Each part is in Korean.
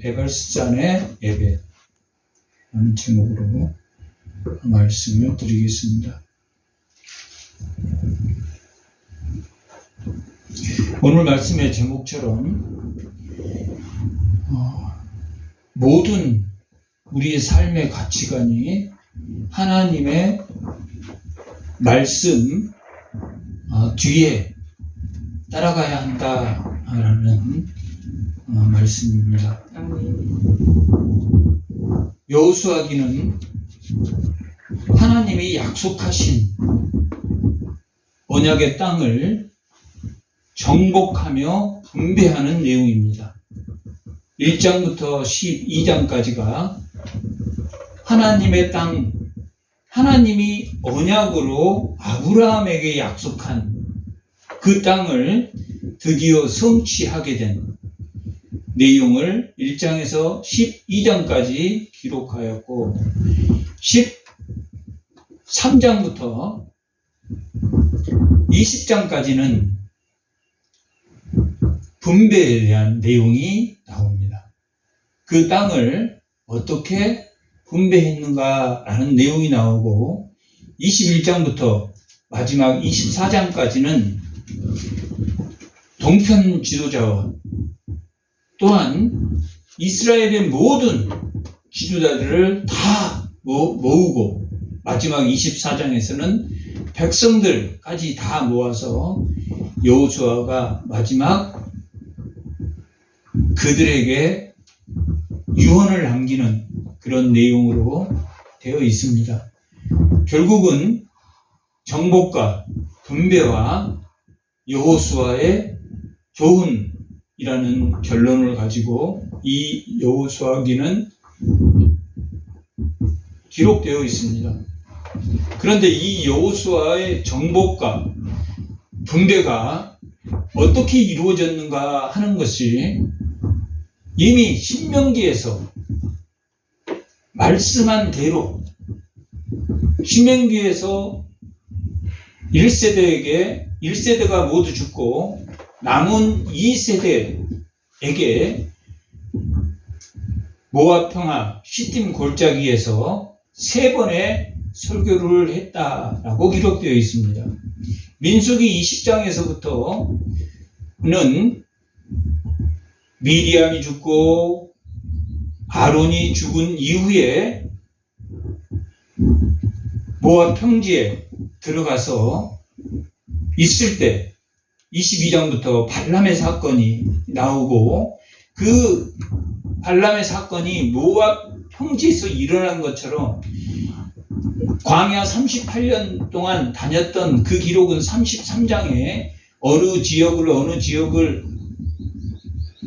에발스산의 예배 라는 제목으로 말씀을 드리겠습니다. 오늘 말씀의 제목처럼 모든 우리의 삶의 가치관이 하나님의 말씀 뒤에 따라가야 한다라는 말씀입니다. 여호수아기는 하나님이 약속하신 언약의 땅을 정복하며 분배하는 내용입니다. 1장부터 12장까지가 하나님의 땅, 하나님이 언약으로 아브라함에게 약속한 그 땅을 드디어 성취하게 된 내용을 1장에서 12장까지 기록하였고 13장부터 20장까지는 분배에 대한 내용이 나옵니다. 그 땅을 어떻게 분배했는가라는 내용이 나오고 21장부터 마지막 24장까지는 동편 지도자와 또한 이스라엘의 모든 지도자들을 다 모으고 마지막 24장에서는 백성들까지 다 모아서 여호수아가 마지막 그들에게 유언을 남기는 그런 내용으로 되어 있습니다. 결국은 정복과 분배와 여호수아의 교훈이라는 결론을 가지고 이 여호수아기는 기록되어 있습니다. 그런데 이 여호수아의 정복과 분배가 어떻게 이루어졌는가 하는 것이 이미 신명기에서 말씀한 대로 신명기에서 1세대가 모두 죽고 남은 2세대에게 모압 평화 시딤 골짜기에서 3번의 설교를 했다라고 기록되어 있습니다. 민수기 20장에서부터는 미리암이 죽고 아론이 죽은 이후에 모압 평지에 들어가서 있을 때 22장부터 발람의 사건이 나오고 그 발람의 사건이 모압 평지에서 일어난 것처럼 광야 38년 동안 다녔던 그 기록은 33장에 어느 지역을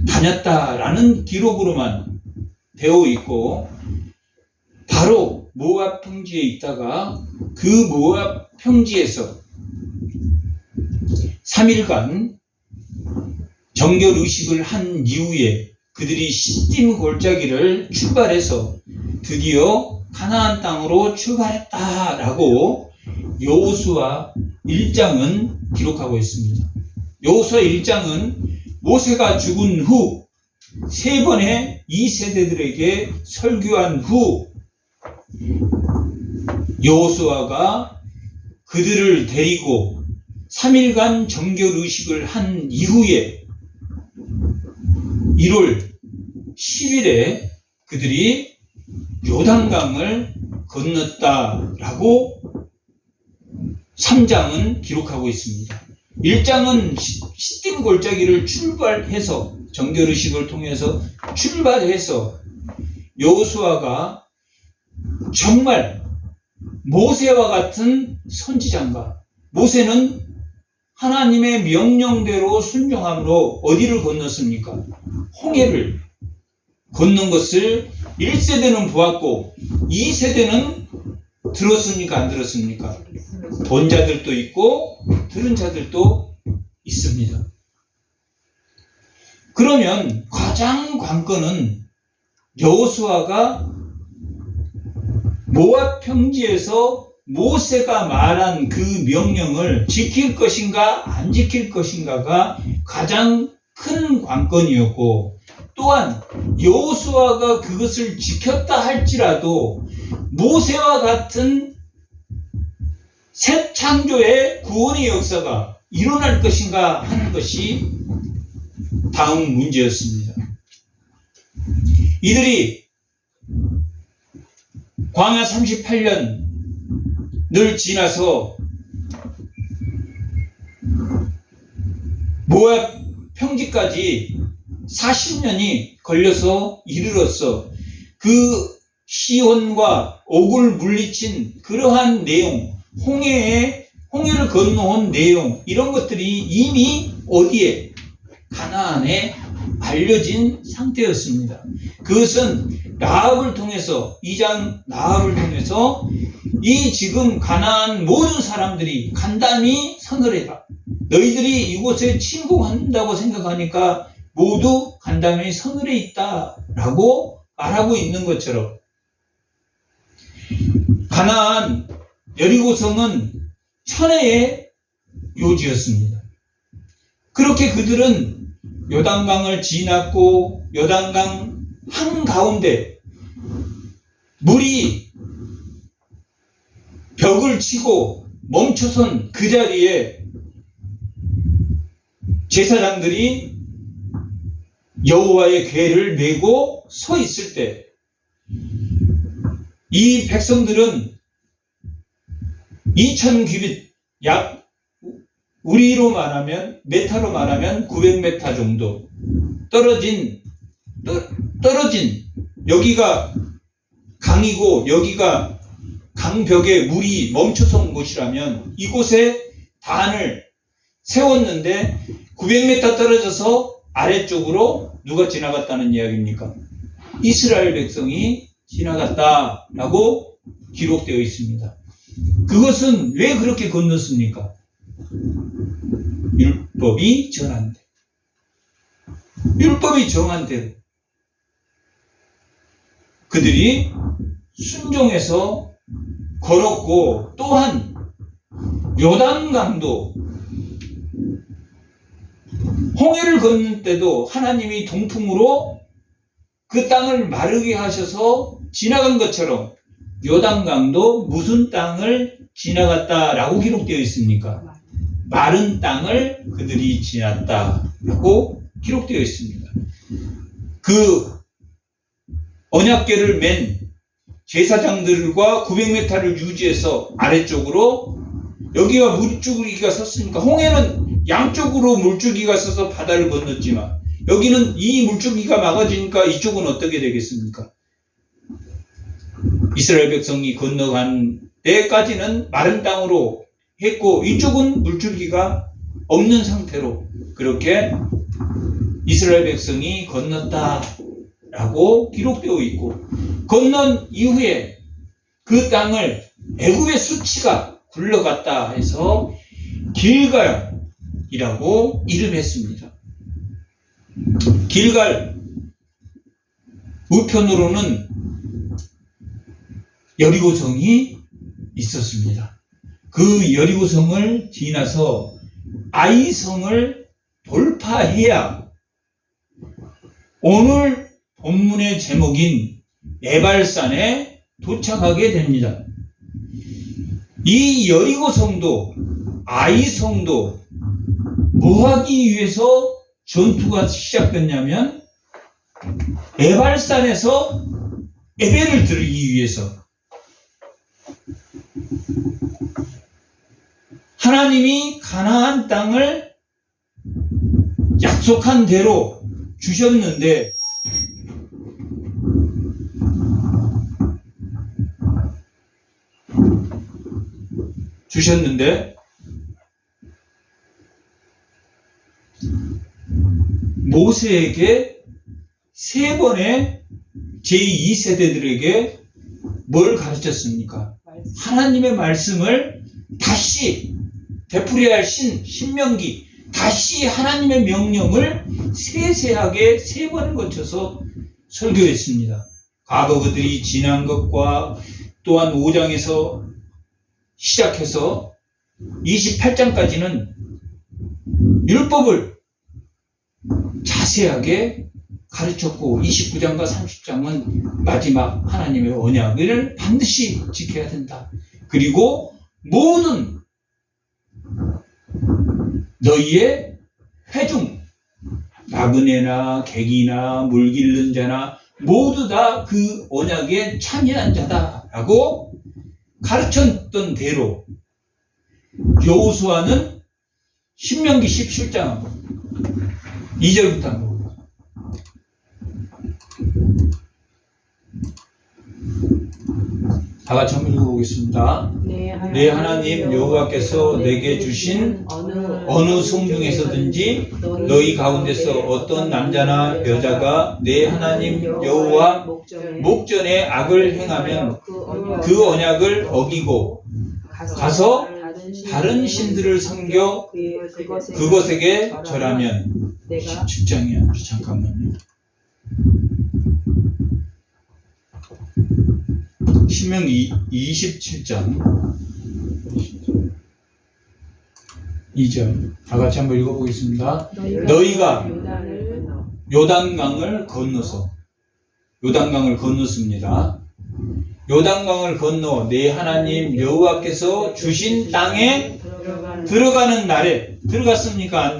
다녔다라는 기록으로만 되어 있고 바로 모압 평지에 있다가 그 모압 평지에서 3일간 정결의식을 한 이후에 그들이 시딤 골짜기를 출발해서 드디어 가나안 땅으로 출발했다라고 여호수아 1장은 기록하고 있습니다. 여호수아 1장은 모세가 죽은 후 3번의 2세대들에게 설교한 후 여호수아가 그들을 데리고 3일간 정결의식을 한 이후에 1월 10일에 그들이 요단강을 건넜다라고 3장은 기록하고 있습니다. 1장은 시딤 골짜기를 출발해서 정결의식을 통해서 출발해서 여호수아가 정말 모세와 같은 선지자인가? 모세는 하나님의 명령대로 순종함으로 어디를 건넜습니까? 홍해를 건넌 것을 1세대는 보았고 2세대는 들었습니까? 안 들었습니까? 본 자들도 있고 들은 자들도 있습니다. 그러면 가장 관건은 여호수아가 모압 평지에서 모세가 말한 그 명령을 지킬 것인가 안 지킬 것인가가 가장 큰 관건이었고, 또한 여호수아가 그것을 지켰다 할지라도 모세와 같은 새 창조의 구원의 역사가 일어날 것인가 하는 것이 다음 문제였습니다. 이들이 광야 38년을 지나서 모압 평지까지 40년이 걸려서 이르렀어. 그 시온과 옥을 물리친 그러한 내용, 홍해를 건너온 내용, 이런 것들이 이미 어디에? 가나안에 알려진 상태였습니다. 그것은 라합을 통해서, 2장 라합을 통해서 이 지금 가나안 모든 사람들이 간담이 서늘해라. 너희들이 이곳에 침공한다고 생각하니까 모두 간담이 서늘해 있다라고 말하고 있는 것처럼, 가나안 여리고성은 천혜의 요지였습니다. 그렇게 그들은 요단강을 지났고 요단강 한가운데 물이 벽을 치고 멈춰선 그 자리에 제사장들이 여호와의 궤를 메고 서 있을 때, 이 백성들은 2000규빗, 약 우리로 말하면, 메타로 말하면 900m 정도 떨어진 여기가 강이고 여기가 강벽에 물이 멈춰선 곳이라면 이곳에 단을 세웠는데 900m 떨어져서 아래쪽으로 누가 지나갔다는 이야기입니까? 이스라엘 백성이 지나갔다라고 기록되어 있습니다. 그것은 왜 그렇게 건넜습니까? 율법이 정한 대로. 율법이 정한 대로 그들이 순종해서 걸었고, 또한 요단강도 홍해를 걷는 때도 하나님이 동풍으로 그 땅을 마르게 하셔서 지나간 것처럼 요단강도 무슨 땅을 지나갔다라고 기록되어 있습니까? 마른 땅을 그들이 지났다라고 기록되어 있습니다. 그 언약궤를 맨 제사장들과 900m를 유지해서 아래쪽으로, 여기가 물줄기가 섰으니까, 홍해는 양쪽으로 물줄기가 서서 바다를 건넜지만 여기는 이 물줄기가 막아지니까 이쪽은 어떻게 되겠습니까? 이스라엘 백성이 건너간 때까지는 마른 땅으로 했고, 이쪽은 물줄기가 없는 상태로 그렇게 이스라엘 백성이 건넜다라고 기록되어 있고, 건넌 이후에 그 땅을 애굽의 수치가 굴러갔다 해서 길갈이라고 이름했습니다. 길갈 우편으로는 여리고성이 있었습니다. 그 여리고성을 지나서 아이성을 돌파해야 오늘 본문의 제목인 에발산에 도착하게 됩니다. 이 여리고성도 아이성도 뭐 하기 위해서 전투가 시작됐냐면 에발산에서 예배를 드리기 위해서, 하나님이 가나안 땅을 약속한 대로 주셨는데 모세에게 세 번의 제2세대들에게 뭘 가르쳤습니까? 하나님의 말씀을 다시 되풀이해야 할 신명기, 다시 하나님의 명령을 세세하게 세 번을 거쳐서 설교했습니다. 과거 그들이 지난 것과 또한 5장에서 시작해서 28장까지는 율법을 자세하게 가르쳤고 29장과 30장은 마지막 하나님의 언약을 반드시 지켜야 된다. 그리고 모든 너희의 회중, 나그네나 객이나 물 기른 자나 모두 다 그 언약에 참여한 자다라고 가르쳤던 대로 여호수아는 신명기 17장 2절부터 한번 다 같이 한번 읽어보겠습니다. 내 하나님 여호와께서 내게 주신 어느 성 중에서든지 너희 가운데서 어떤 남자나 여자가 내 하나님 여호와 목전에 악을 행하면 그 언약을 어기고 가서 다른 신들을 섬겨 그것에게 절하면 17장이야. 잠깐만요. 신명기 27장 2절 다 같이 한번 읽어보겠습니다. 너희가 요단강을 건너서 요단강을 건넜습니다. 요단강을 건너 내 하나님 여호와께서 주신 땅에 들어가는 날에 들어갔습니까?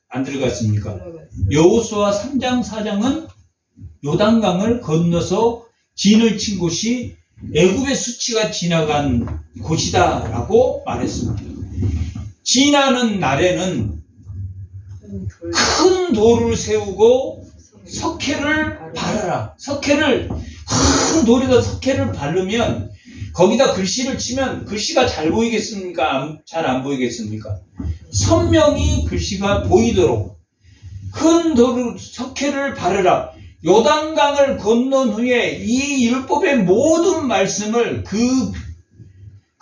안 들어갔습니까? 여호수아 3장 4장은 요단강을 건너서 진을 친 곳이 애굽의 수치가 지나간 곳이다라고 말했습니다. 지나는 날에는 큰 돌을 세우고 석회를 바르라. 석회를 큰 돌에다 석회를 바르면 거기다 글씨를 치면 글씨가 잘 보이겠습니까? 잘 안 보이겠습니까? 선명히 글씨가 보이도록 큰 돌을 석회를 바르라. 요단강을 건넌 후에 이 율법의 모든 말씀을 그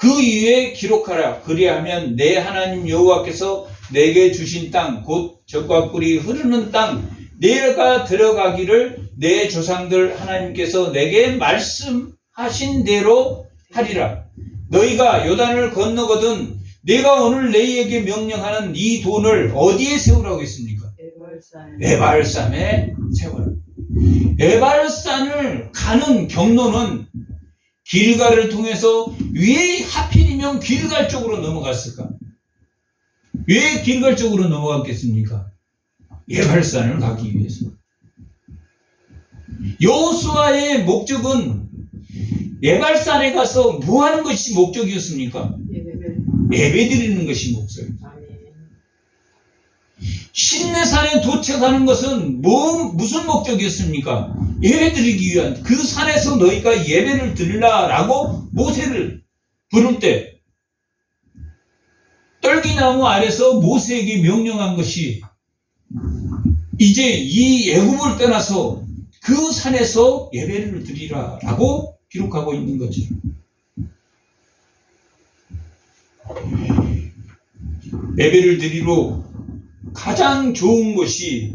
위에 기록하라. 그리하면 내 하나님 여호와께서 내게 주신 땅, 곧 젖과 꿀이 흐르는 땅, 내가 들어가기를 내 조상들 하나님께서 내게 말씀하신 대로 하리라. 너희가 요단을 건너거든 내가 오늘 너희에게 명령하는 이 돈을 어디에 세우라고 했습니까? 에발산에 세워라. 에발산을 가는 경로는 길갈을 통해서 왜 하필이면 길갈 쪽으로 넘어갔을까? 왜 길갈 쪽으로 넘어갔겠습니까? 에발산을 가기 위해서. 여호수아의 목적은 에발산에 가서 뭐 하는 것이 목적이었습니까? 예배 드리는 것이 목적입니다. 신내산에 도착하는 것은 무슨 목적이었습니까? 예배 드리기 위한, 그 산에서 너희가 예배를 드리라라고 모세를 부를 때 떨기나무 아래서 모세에게 명령한 것이 이제 이 애굽을 떠나서 그 산에서 예배를 드리라라고 기록하고 있는 거죠. 예배를 드리러 가장 좋은 것이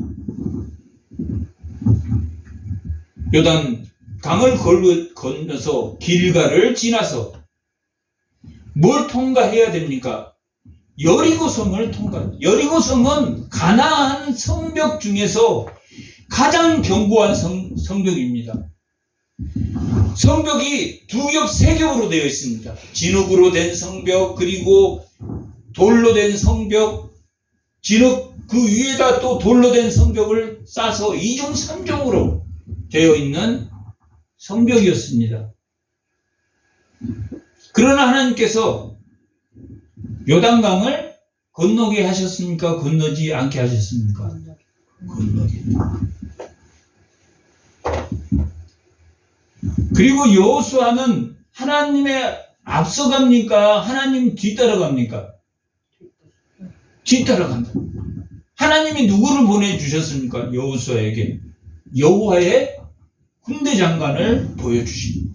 요단 강을 건너서 길갈을 지나서 뭘 통과해야 됩니까? 여리고성을 통과. 여리고성은 가나안 성벽 중에서 가장 견고한 성벽입니다. 성벽이 두 겹, 세 겹으로 되어 있습니다. 진흙으로 된 성벽, 그리고 돌로 된 성벽, 진흙 그 위에다 또 돌로 된 성벽을 쌓아서 2중 3중으로 되어 있는 성벽이었습니다. 그러나 하나님께서 요단강을 건너게 하셨습니까? 건너지 않게 하셨습니까? 건너게. 그리고 여호수아는 하나님의 앞서갑니까? 하나님 뒤따라갑니까? 뒤따라간다. 하나님이 누구를 보내주셨습니까? 여호수아에게 여호와의 군대 장관을 보여주십니다.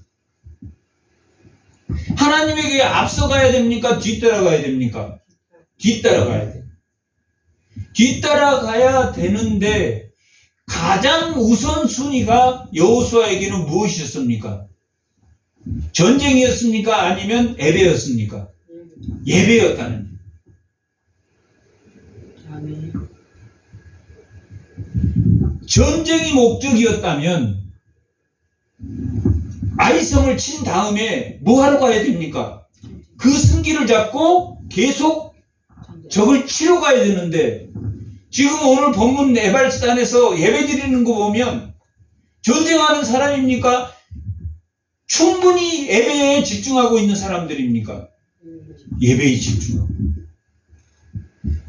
하나님에게 앞서가야 됩니까? 뒤따라가야 됩니까? 뒤따라가야 돼요. 뒤따라가야 되는데 가장 우선순위가 여호수아에게는 무엇이었습니까? 전쟁이었습니까? 아니면 예배였습니까? 예배였다는. 전쟁이 목적이었다면 아이성을 친 다음에 뭐 하러 가야 됩니까? 그 승기를 잡고 계속 적을 치러 가야 되는데, 지금 오늘 본문 에발산에서 예배 드리는 거 보면 전쟁하는 사람입니까? 충분히 예배에 집중하고 있는 사람들입니까? 예배에 집중하고.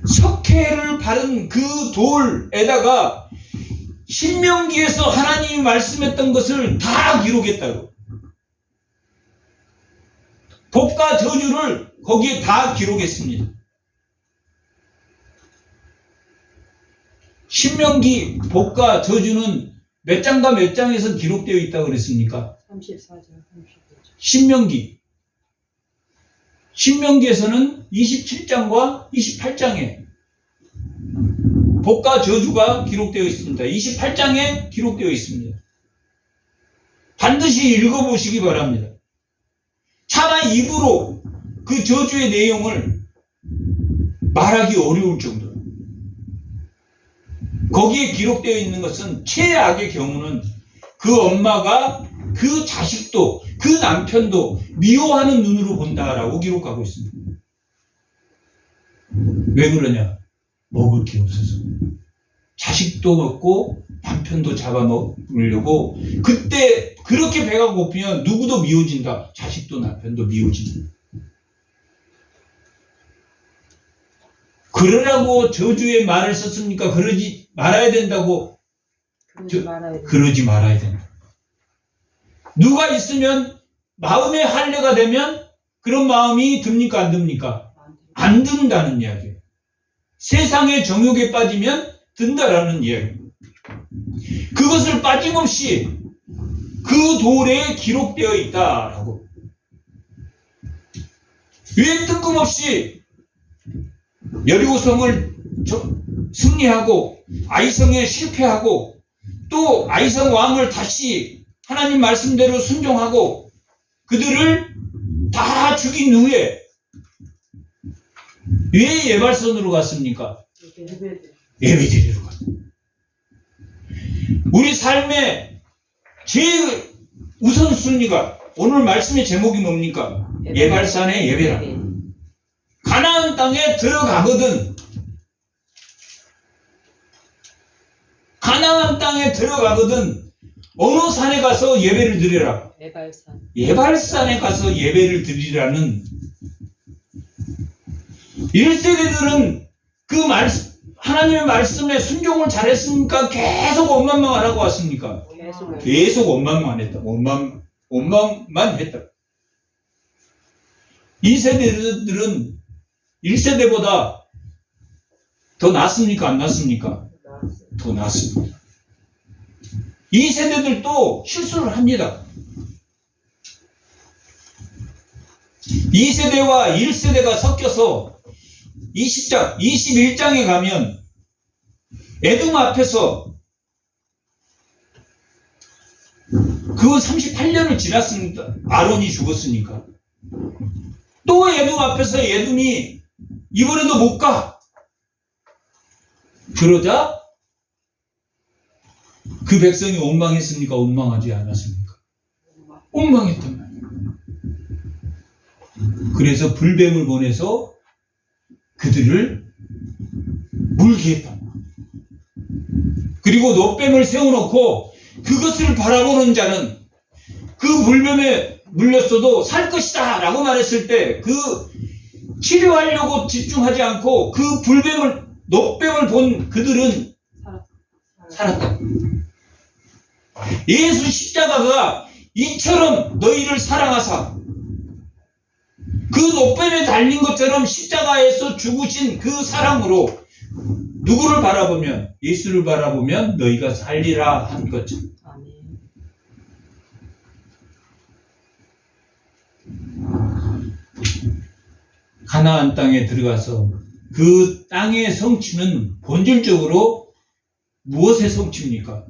석회를 바른 그 돌에다가 신명기에서 하나님이 말씀했던 것을 다 기록했다고. 복과 저주를 거기에 다 기록했습니다. 신명기 복과 저주는 몇 장과 몇 장에서 기록되어 있다고 그랬습니까? 34장, 35장. 신명기에서는 27장과 28장에 복과 저주가 기록되어 있습니다. 28장에 기록되어 있습니다. 반드시 읽어보시기 바랍니다. 차마 입으로 그 저주의 내용을 말하기 어려울 정도로. 거기에 기록되어 있는 것은 최악의 경우는 그 엄마가 그 자식도 그 남편도 미워하는 눈으로 본다라고 기록하고 있습니다. 왜 그러냐? 먹을 게 없어서. 자식도 먹고 남편도 잡아먹으려고. 그때 그렇게 배가 고프면 누구도 미워진다. 자식도 남편도 미워진다. 그러라고 저주의 말을 썼습니까? 그러지 말아야 된다고. 그러지 말아야 된다. 누가 있으면 마음의 할례가 되면 그런 마음이 듭니까? 안 듭니까? 안 든다는 이야기예요. 세상의 정욕에 빠지면 든다라는 이야기예요. 그것을 빠짐없이 그 돌에 기록되어 있다라고. 왜 뜬금없이 여리고성을 승리하고 아이성에 실패하고 또 아이성 왕을 다시 하나님 말씀대로 순종하고 그들을 다 죽인 후에 왜 예발선으로 갔습니까? 예배 드리러 갔다. 우리 삶의 제일 우선순위가 오늘 말씀의 제목이 뭡니까? 예발산의 예배라. 가나안 땅에 들어가거든. 가나안 땅에 들어가거든. 어느 산에 가서 예배를 드려라? 예발산. 예발산에 가서 예배를 드리라는. 1세대들은 그 하나님의 말씀에 순종을 잘했습니까? 계속 원망만 하고 왔습니까? 계속 원망만 했다. 원망만 했다. 2세대들은 1세대보다 더 낫습니까? 안 낫습니까? 더 낫습니다. 2세대들도 실수를 합니다. 2세대와 1세대가 섞여서 20장, 21장에 가면 에돔 앞에서 그거 38년을 지났습니다. 아론이 죽었으니까. 또 에돔 앞에서 에돔이 이번에도 못 가. 그러자 그 백성이 원망했습니까? 원망하지 않았습니까? 원망했단 말이에요. 그래서 불뱀을 보내서 그들을 물게 했단 말이에요. 그리고 놋뱀을 세워놓고 그것을 바라보는 자는 그 불뱀에 물렸어도 살 것이다 라고 말했을 때 그 치료하려고 집중하지 않고 그 놋뱀을 본 그들은 살았다. 예수 십자가가 이처럼 너희를 사랑하사 그 놋뱀에 달린 것처럼 십자가에서 죽으신 그 사랑으로 누구를 바라보면, 예수를 바라보면 너희가 살리라 한 거죠. 가나안 땅에 들어가서 그 땅의 성취는 본질적으로 무엇의 성취입니까?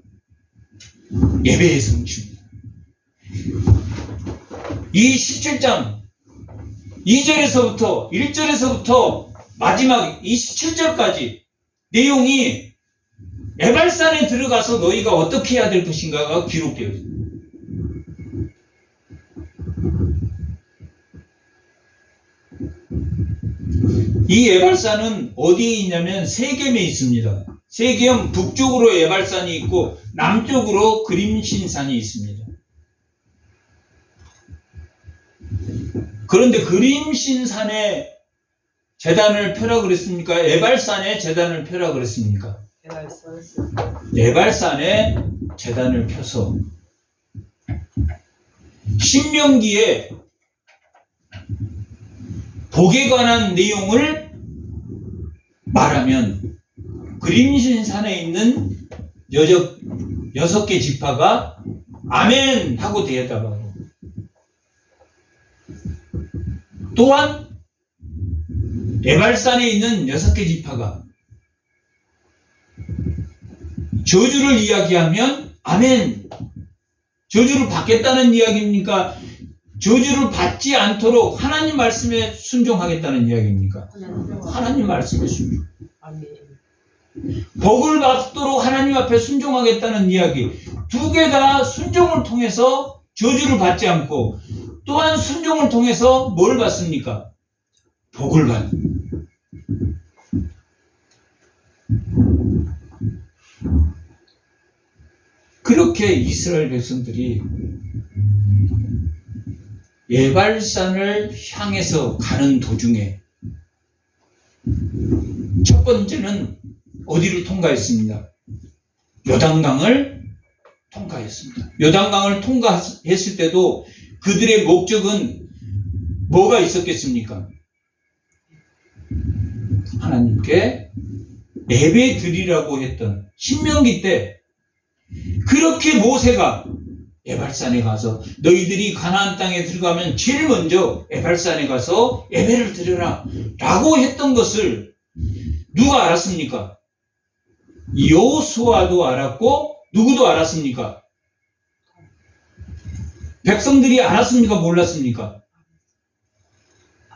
예배의 성취입니다. 이 17장 2절에서부터 1절에서부터 마지막 27절까지 내용이 에발산에 들어가서 너희가 어떻게 해야 될 것인가가 기록되어 있습니다. 이 에발산은 어디에 있냐면 세겜에 있습니다. 세겜 북쪽으로 에발산이 있고 남쪽으로 그림신산이 있습니다. 그런데 그림신산에 제단을 펴라 그랬습니까? 에발산에 제단을 펴라 그랬습니까? 에발산에 제단을 펴서 신명기에 복에 관한 내용을 말하면 그림신산에 있는 6개 지파가 아멘 하고 대답하고, 또한 에발산에 있는 6개 지파가 저주를 이야기하면 아멘, 저주를 받겠다는 이야기입니까? 저주를 받지 않도록 하나님 말씀에 순종하겠다는 이야기입니까? 하나님 말씀에 순종. 복을 받도록 하나님 앞에 순종하겠다는 이야기. 두 개 다 순종을 통해서 저주를 받지 않고, 또한 순종을 통해서 뭘 받습니까? 복을 받는. 그렇게 이스라엘 백성들이 에발산을 향해서 가는 도중에 첫 번째는 어디를 통과했습니다? 요단강을 통과했습니다. 요단강을 통과했을 때도 그들의 목적은 뭐가 있었겠습니까? 하나님께 예배 드리라고 했던 신명기 때 그렇게 모세가 에발산에 가서 너희들이 가나안 땅에 들어가면 제일 먼저 에발산에 가서 예배를 드려라 라고 했던 것을 누가 알았습니까? 여호수아도 알았고 누구도 알았습니까? 백성들이 알았습니까? 몰랐습니까?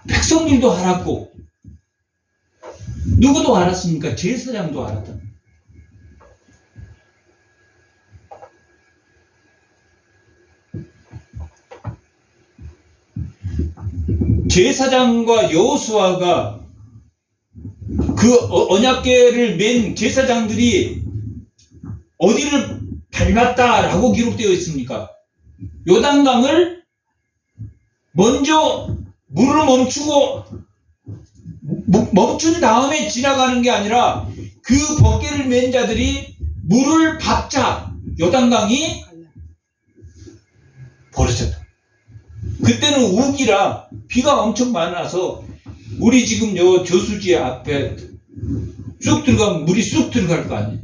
백성들도 알았고 누구도 알았습니까? 제사장도 알았다. 제사장과 여호수아가 그 언약궤를 맨 제사장들이 어디를 밟았다라고 기록되어 있습니까? 요단강을 먼저 물을 멈춘 다음에 지나가는 게 아니라 그 법궤를 맨 자들이 물을 밟자 요단강이 벌어졌다. 그때는 우기라 비가 엄청 많아서 우리 지금 요 저수지 앞에 쑥 들어가면 물이 쑥 들어갈 거 아니에요.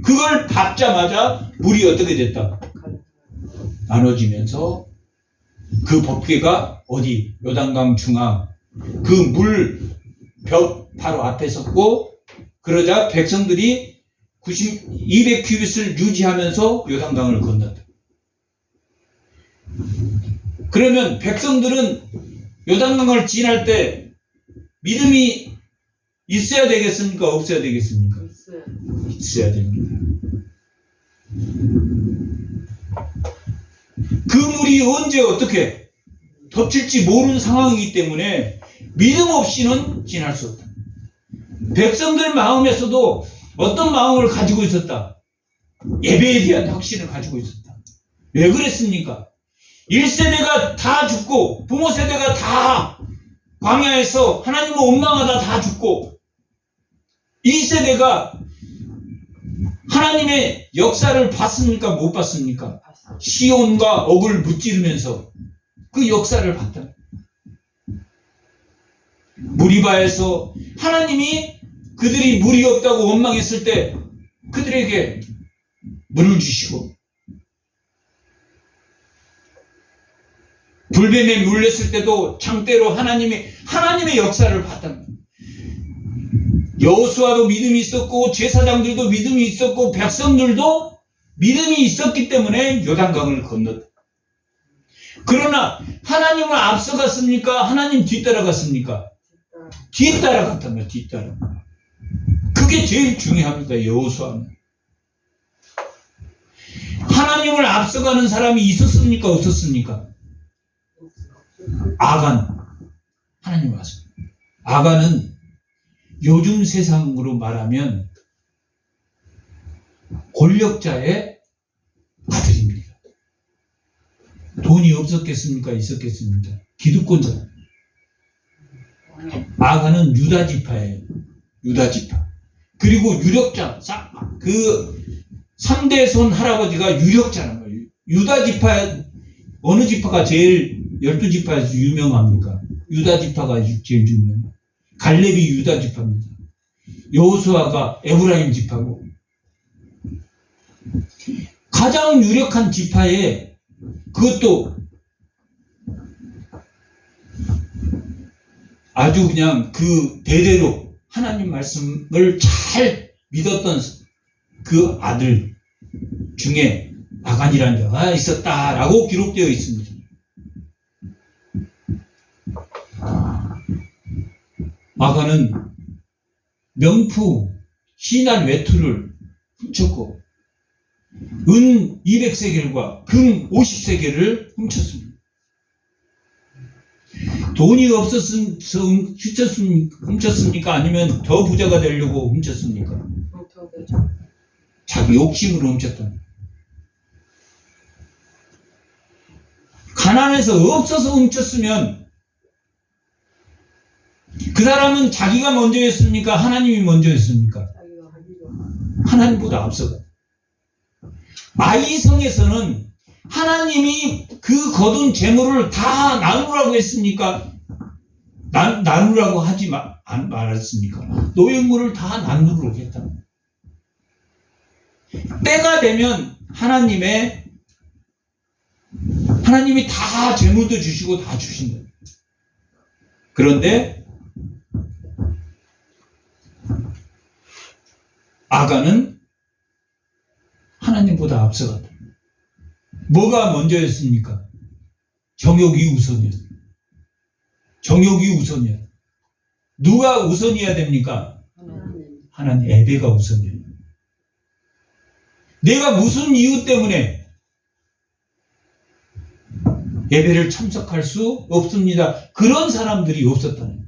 그걸 밟자마자 물이 어떻게 됐다? 나눠지면서 그 법궤가 어디? 요단강 중앙 그 물 벽 바로 앞에 섰고, 그러자 백성들이 200큐빗을 유지하면서 요단강을 건넜다. 그러면 백성들은 요단강을 지날 때 믿음이 있어야 되겠습니까? 없어야 되겠습니까? 있어야 됩니다. 그 물이 언제 어떻게 덮칠지 모르는 상황이기 때문에 믿음 없이는 지날 수 없다. 백성들 마음에서도 어떤 마음을 가지고 있었다? 예배에 대한 확신을 가지고 있었다. 왜 그랬습니까? 1세대가 다 죽고 부모 세대가 다 광야에서 하나님을 원망하다 다 죽고 2세대가 하나님의 역사를 봤습니까? 못 봤습니까? 시온과 옥을 무찌르면서 그 역사를 봤다. 무리바에서 하나님이 그들이 물이 없다고 원망했을 때 그들에게 물을 주시고, 불뱀에 물렸을 때도 장대로 하나님의 역사를 봤다. 여호수아도 믿음이 있었고 제사장들도 믿음이 있었고 백성들도 믿음이 있었기 때문에 요단강을 건넜다. 그러나 하나님을 앞서갔습니까? 하나님 뒤따라갔습니까? 뒤따라갔다며. 뒤따라. 그게 제일 중요합니다. 여호수아는. 하나님을 앞서가는 사람이 있었습니까? 없었습니까? 아간. 하나님 앞서. 아간은 요즘 세상으로 말하면 권력자의 아들입니다. 돈이 없었겠습니까? 있었겠습니까? 기득권자. 아간은 유다 지파예요. 유다 지파. 그리고 유력자. 그 3대 손 할아버지가 유력자란 거예요. 유다 지파, 어느 지파가 제일 12지파에서 유명합니까? 유다 지파가 제일 유명해요. 갈렙이 유다 지파입니다. 여호수아가 에브라임 지파고, 가장 유력한 지파에 그것도 아주 그냥 그 대대로 하나님 말씀을 잘 믿었던 그 아들 중에 아간이라는 자가 있었다라고 기록되어 있습니다. 아간은 명품 신한 외투를 훔쳤고 은 200세겔과 금 50세겔을 훔쳤습니다. 돈이 없었어서 훔쳤습니까? 아니면 더 부자가 되려고 훔쳤습니까? 자기 욕심으로 훔쳤다. 가난해서 없어서 훔쳤으면 그 사람은 자기가 먼저였습니까? 하나님이 먼저였습니까? 하나님보다 앞서가. 아이성에서는 하나님이 그 거둔 재물을 다 나누라고 했습니까? 나누라고 하지 말았습니까? 노획물을 다 나누도록 했다. 때가 되면 하나님이 다 재물도 주시고 다 주신다. 그런데 아간은 하나님보다 앞서갔다. 뭐가 먼저였습니까? 정욕이 우선이었다. 정욕이 우선이었다. 누가 우선이어야 됩니까? 하나님. 예배가 우선이에요. 내가 무슨 이유 때문에 예배를 참석할 수 없습니다. 그런 사람들이 없었다는 거예요.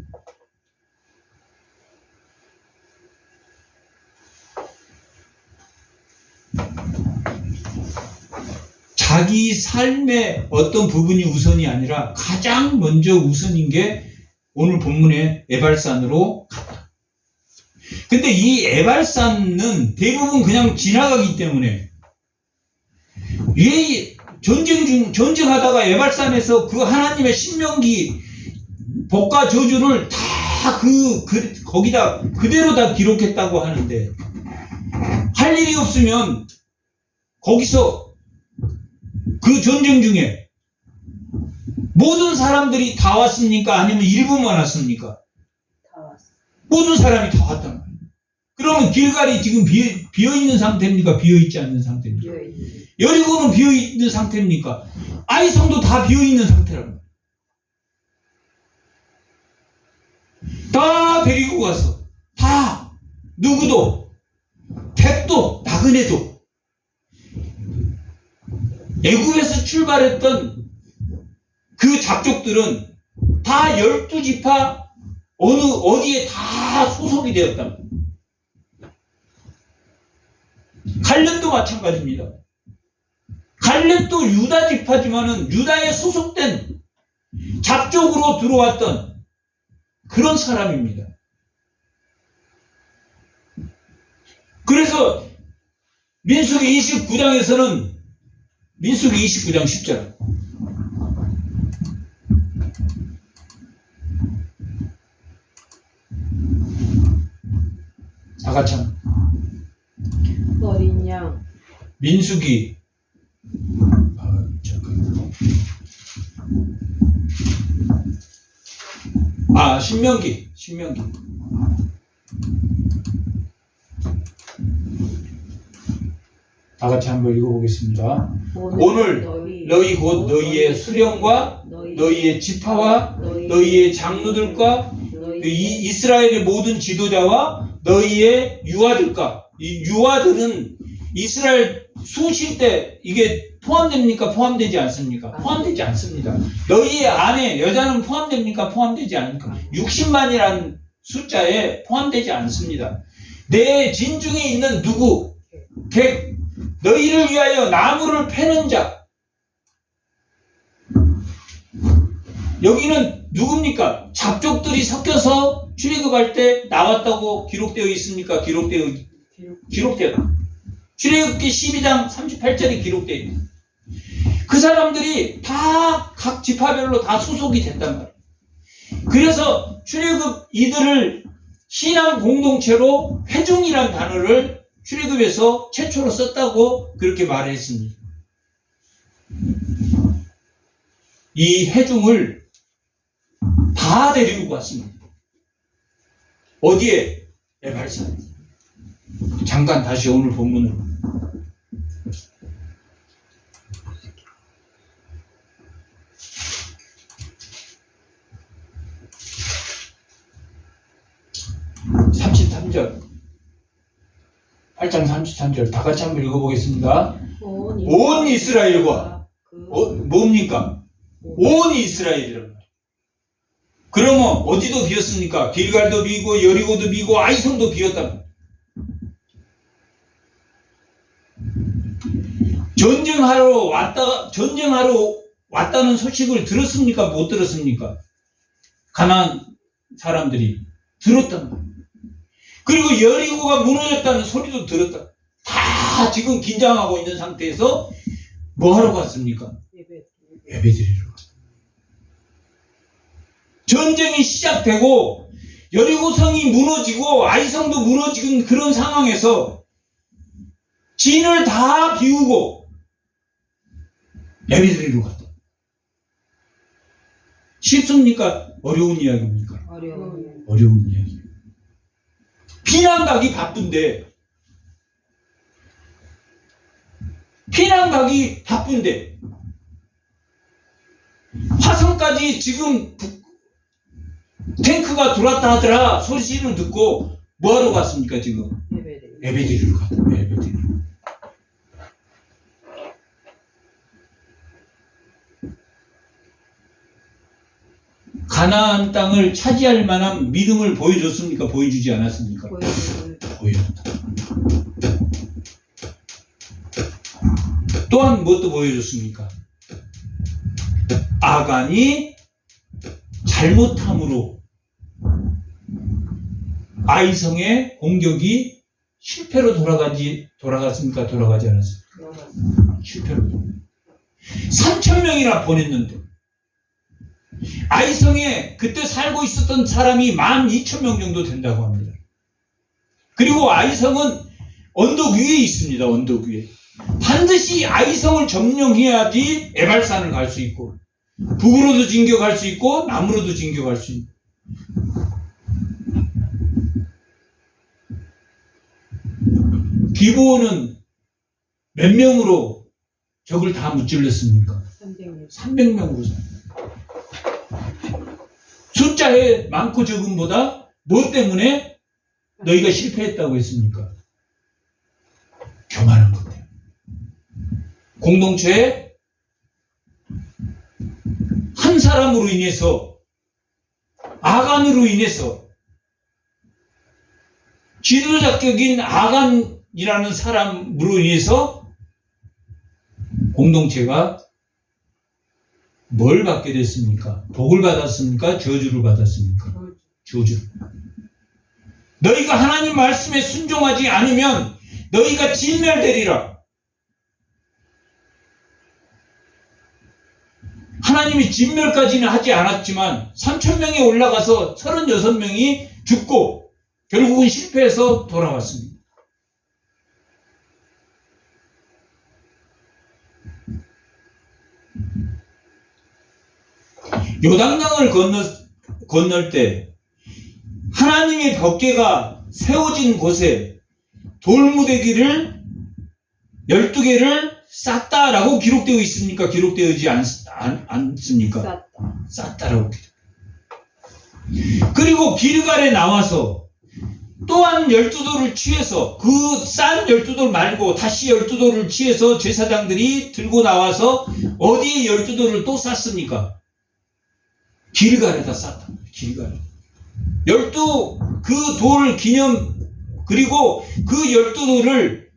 자기 삶의 어떤 부분이 우선이 아니라 가장 먼저 우선인 게 오늘 본문의 에발산으로 갔다. 근데 이 에발산은 대부분 그냥 지나가기 때문에 전쟁하다가 에발산에서 그 하나님의 신명기 복과 저주를 다 거기다 그대로 다 기록했다고 하는데, 할 일이 없으면 거기서 그 전쟁 중에 모든 사람들이 다 왔습니까? 아니면 일부만 왔습니까? 다 왔어. 모든 사람이 다 왔단 말이에요. 그러면 길갈이 지금 비어있는 상태입니까? 비어있지 않는 상태입니까? 여리고는 비어있는 상태입니까? 아이성도 다 비어있는 상태라고. 다 데리고 가서 다 누구도 택도 나그네도 애굽에서 출발했던 그 잡족들은 다 12지파 어디에 다 소속이 되었다. 갈렙도 마찬가지입니다. 갈렙도 유다 지파지만은 유다에 소속된 잡족으로 들어왔던 그런 사람입니다. 그래서 민수기 29장에서는 민수기 29장 10절 다같이 어린 양 민수기 신명기 다같이 한번 읽어보겠습니다. 오늘 너희 곧 너희의 수령과 너희의 지파와 너희의 장로들과 이스라엘의 모든 지도자와 너희의 유아들과, 이 유아들은 이스라엘 쑤실 때 이게 포함됩니까? 포함되지 않습니까? 포함되지 않습니다. 너희 안에 여자는 포함됩니까? 포함되지 않습니까? 60만이라는 숫자에 포함되지 않습니다. 내 진중에 있는 누구, 객, 너희를 위하여 나무를 패는 자. 여기는 누굽니까? 잡족들이 섞여서 출애굽할 때 나왔다고 기록되어 있습니까? 기록되어. 출애굽기 12장 38절에 기록되어 있습니다. 그 사람들이 다 각 지파별로 다 소속이 됐단 말이에요. 그래서 출애굽 이들을 신앙 공동체로 회중이란 단어를 출애굽에서 최초로 썼다고 그렇게 말했습니다. 이 회중을 다 데리고 왔습니다. 어디에? 에발산에. 잠깐 다시 오늘 본문으로. (33절) 8장 33절 다 같이 한번 읽어보겠습니다. 온 이스라엘과 뭡니까? 온 이스라엘이란 말이에요. 그러면 어디도 비었습니까? 길갈도 비고 여리고도 비고 아이성도 비었다. 전쟁하러 왔다는 소식을 들었습니까? 못 들었습니까? 가나안 사람들이 들었단 말이에요. 그리고 여리고가 무너졌다는 소리도 들었다. 다 지금 긴장하고 있는 상태에서 뭐 하러 갔습니까? 예배드리러 갔다. 전쟁이 시작되고 여리고성이 무너지고 아이성도 무너지는 그런 상황에서 진을 다 비우고 예배드리러 갔다. 쉽습니까? 어려운 이야기입니까? 어려운 이야기. 피난 가기 바쁜데 화성까지 지금 탱크가 들어왔다 하더라 소식을 듣고 뭐하러 갔습니까? 지금 예배드리러 갔다. 예배드리러. 가나안 땅을 차지할 만한 믿음을 보여줬습니까? 보여주지 않았습니까? 보여줬다. 또한 무엇도 보여줬습니까? 아간이 잘못함으로 아이성의 공격이 실패로 돌아갔습니까? 돌아가지 않았습니까? 실패로. 3,000명이나 보냈는데 아이성에 그때 살고 있었던 사람이 12,000명 정도 된다고 합니다. 그리고 아이성은 언덕 위에 있습니다. 언덕 위에. 반드시 아이성을 점령해야지 에발산을 갈 수 있고 북으로도 진격할 수 있고 남으로도 진격할 수 있고. 기브온은 몇 명으로 적을 다 무찔렀습니까? 300명으로. 숫자에 많고 적음보다 뭐 때문에 너희가 실패했다고 했습니까? 교만한 것 때문에. 공동체에 한 사람으로 인해서 아간으로 인해서 지도자격인 아간이라는 사람으로 인해서 공동체가 뭘 받게 됐습니까? 복을 받았습니까? 저주를 받았습니까? 저주. 너희가 하나님 말씀에 순종하지 않으면 너희가 진멸되리라. 하나님이 진멸까지는 하지 않았지만 3,000명이 올라가서 36명이 죽고 결국은 실패해서 돌아왔습니다. 요단강을 건널 때 하나님의 벽계가 세워진 곳에 돌무대기를 12개를 쌌다라고 기록되어 있습니까? 기록되어지 않습니까? 쌌다라고. 그리고 길갈에 나와서 또한 12돌을 취해서 그 싼 12돌 말고 다시 12돌을 취해서 제사장들이 들고 나와서 어디에 12돌을 또 쌌습니까? 길갈에다 쌌다. 길갈에. 12 그 돌 기념 그리고 그 12돌을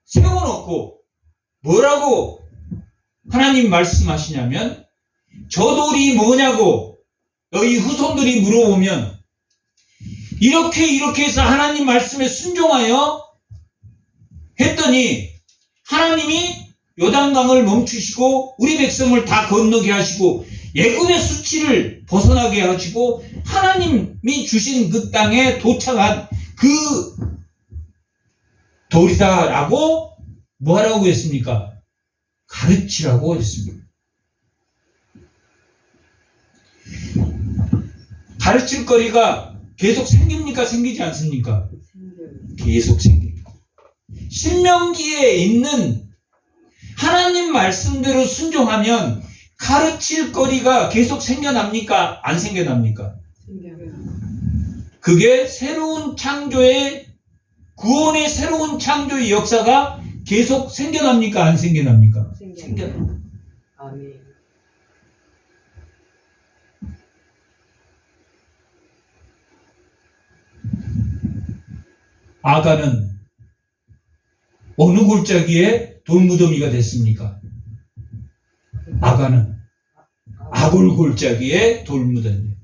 세워놓고 뭐라고 하나님 말씀하시냐면 저 돌이 뭐냐고 너희 후손들이 물어보면 이렇게 해서 하나님 말씀에 순종하여 했더니 하나님이 요단강을 멈추시고 우리 백성을 다 건너게 하시고 애굽의 수치를 벗어나게 하시고 하나님이 주신 그 땅에 도착한 그 돌이다라고 뭐하라고 했습니까? 가르치라고 했습니다. 가르칠 거리가 계속 생깁니까? 생기지 않습니까? 계속 생깁니다. 신명기에 있는 하나님 말씀대로 순종하면 가르칠 거리가 계속 생겨납니까? 안 생겨납니까? 그게 새로운 창조의 구원의 새로운 창조의 역사가 계속 생겨납니까? 안 생겨납니까? 생겨납니다. 아멘. 아가는 어느 골짜기에 돌무더기가 됐습니까? 아가는 아골 골짜기에 돌무더기.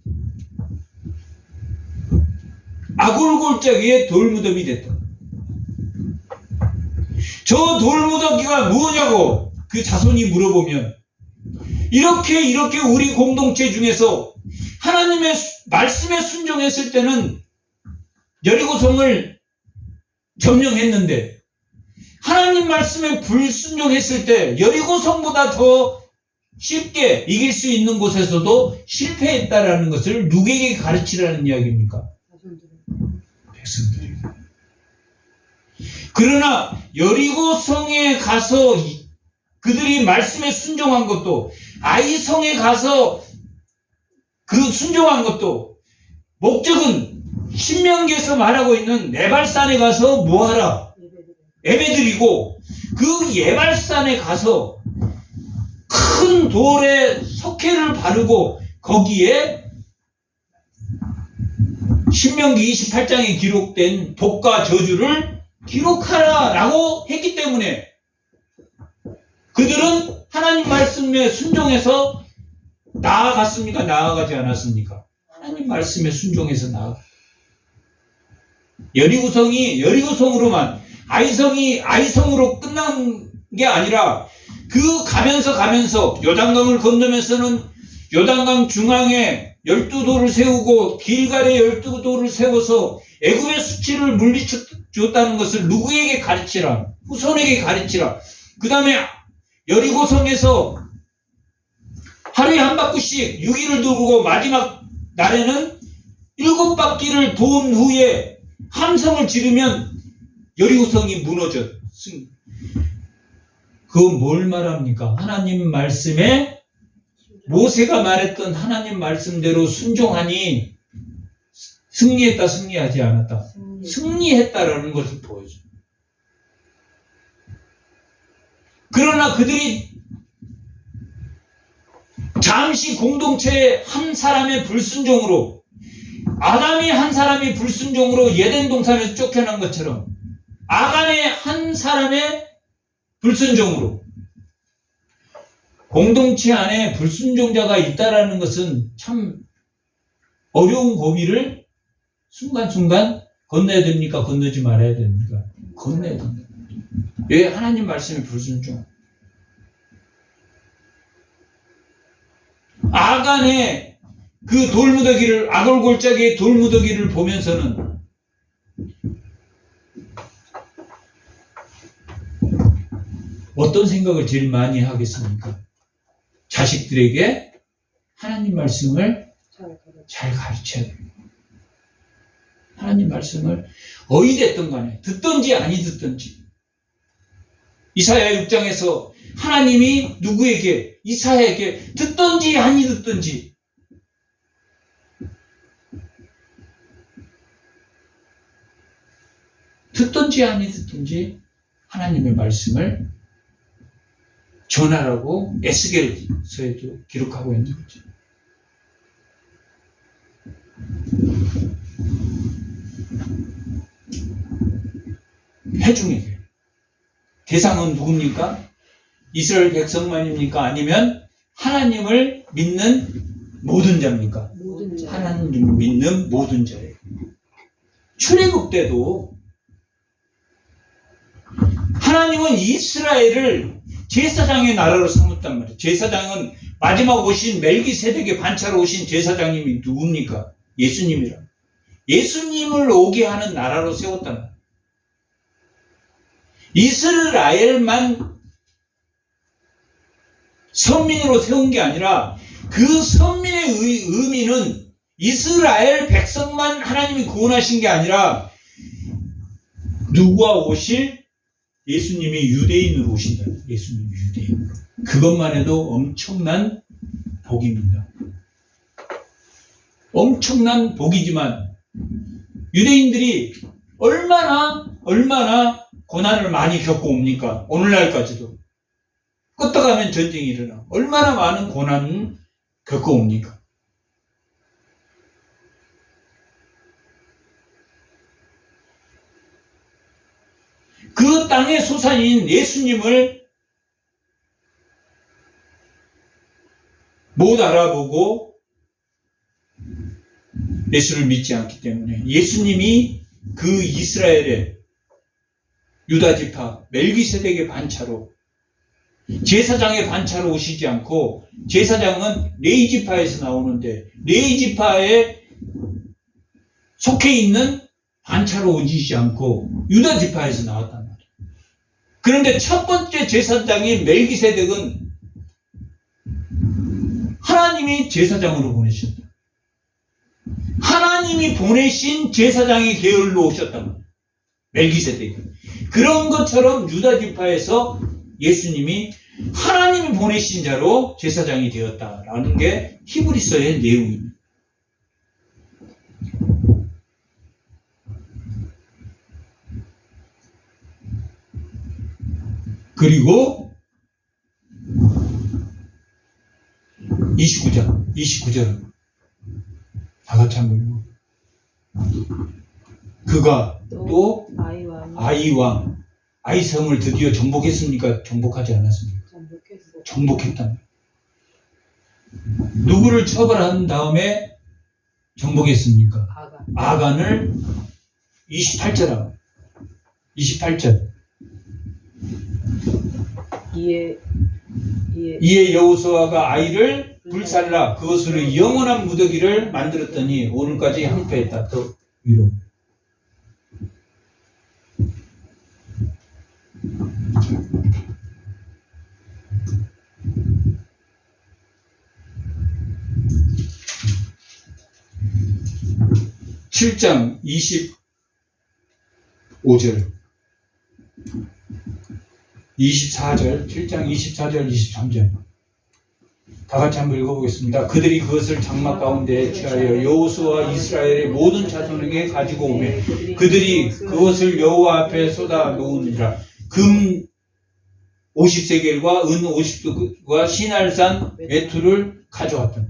아골 골짜기에 돌무더기 됐다. 저 돌무더기가 뭐냐고 그 자손이 물어보면 이렇게 우리 공동체 중에서 하나님의 말씀에 순종했을 때는 여리고성을 점령했는데 하나님 말씀에 불순종했을 때 여리고성보다 더 쉽게 이길 수 있는 곳에서도 실패했다라는 것을 누구에게 가르치라는 이야기입니까? 백성들에게. 그러나 여리고성에 가서 그들이 말씀에 순종한 것도 아이성에 가서 그 순종한 것도 목적은 신명기에서 말하고 있는 네발산에 가서 뭐하라? 예배드리고 그 예발산에 가서 큰 돌에 석회를 바르고 거기에 신명기 28장에 기록된 복과 저주를 기록하라라고 했기 때문에 그들은 하나님 말씀에 순종해서 나아갔습니까? 나아가지 않았습니까? 하나님 말씀에 순종해서 나아갔습니다. 여리고성이 여리고성으로만 아이성이 아이성으로 끝난 게 아니라 그 가면서 요단강을 건너면서는 요단강 중앙에 12돌을 세우고 길갈에 12돌을 세워서 애굽의 수치를 물리쳤다는 것을 누구에게 가르치라? 후손에게 가르치라. 그 다음에 여리고성에서 하루에 한 바퀴씩 6일을 두고 마지막 날에는 7바퀴를 돈 후에 함성을 지르면 여리고성이 무너져. 그건 뭘 말합니까? 하나님 말씀에 모세가 말했던 하나님 말씀대로 순종하니 승리했다, 승리하지 않았다. 승리했다라는 것을 보여줘. 그러나 그들이 잠시 공동체의 한 사람의 불순종으로 아담이 한 사람이 불순종으로 예덴 동산에서 쫓겨난 것처럼 아간의 한 사람의 불순종으로 공동체 안에 불순종자가 있다라는 것은 참 어려운 고비를 순간순간 건너야 됩니까? 건너지 말아야 됩니까? 건너야 됩니다. 왜? 하나님 말씀에 불순종. 아간의 그 돌무더기를 아골골짜기의 돌무더기를 보면서는 어떤 생각을 제일 많이 하겠습니까? 자식들에게 하나님 말씀을 잘 가르쳐야 됩니다. 하나님 말씀을 어디됐든 간에 듣든지 아니 듣든지. 이사야 6장에서 하나님이 누구에게 이사야에게 듣든지 아니 듣든지 듣든지 아니 듣든지 하나님의 말씀을 전하라고 에스겔서에도 기록하고 있는 거죠. 회중에게. 대상은 누굽니까? 이스라엘 백성만입니까? 아니면 하나님을 믿는 모든 자입니까? 모든 자. 하나님을 믿는 모든 자예요. 출애굽 때도 하나님은 이스라엘을 제사장의 나라로 삼았단 말이에요. 제사장은 마지막 오신 멜기세덱의 반차로 오신 제사장님이 누굽니까? 예수님이라. 예수님을 오게 하는 나라로 세웠단 말이에요. 이스라엘만 선민으로 세운 게 아니라 그 선민의 의미는 이스라엘 백성만 하나님이 구원하신 게 아니라 누구와 오실? 예수님이 유대인으로 오신다. 예수님이 유대인으로. 그것만 해도 엄청난 복입니다. 엄청난 복이지만 유대인들이 얼마나 고난을 많이 겪어옵니까? 오늘날까지도. 끄떡하면 전쟁이 일어나. 얼마나 많은 고난을 겪어옵니까? 그 땅의 소산인 예수님을 못 알아보고 예수를 믿지 않기 때문에 예수님이 그 이스라엘의 유다지파 멜기세덱의 반차로 제사장의 반차로 오시지 않고 제사장은 레위지파에서 나오는데 레위지파에 속해 있는 반차로 오시지 않고 유다지파에서 나왔단 말이에요. 그런데 첫 번째 제사장인 멜기세덱은 하나님이 제사장으로 보내셨다. 하나님이 보내신 제사장의 계열로 오셨단 말이에요. 멜기세덱이. 그런 것처럼 유다지파에서 예수님이 하나님이 보내신 자로 제사장이 되었다라는 게 히브리서의 내용입니다. 그리고 29절 다 같이 한번 읽어. 그가 또 아이왕 아이성을 드디어 정복했습니까? 정복하지 않았습니까? 정복했다. 누구를 처벌한 다음에 정복했습니까? 아간을 28절 이에 여호수아가 아이를 불살라 그것으로 영원한 무더기를 만들었더니 오늘까지 항폐했다. 또 위로. (7장) 25절 24절 7장 24절 23절 다 같이 한번 읽어보겠습니다. 그들이 그것을 장막 가운데 취하여 여호수아와 이스라엘의 모든 자손에게 가지고 오매 그들이 그것을 여호와 앞에 쏟아 놓으니라. 금 50세겔과 은 50세겔과 시날산 메투를 가져왔다.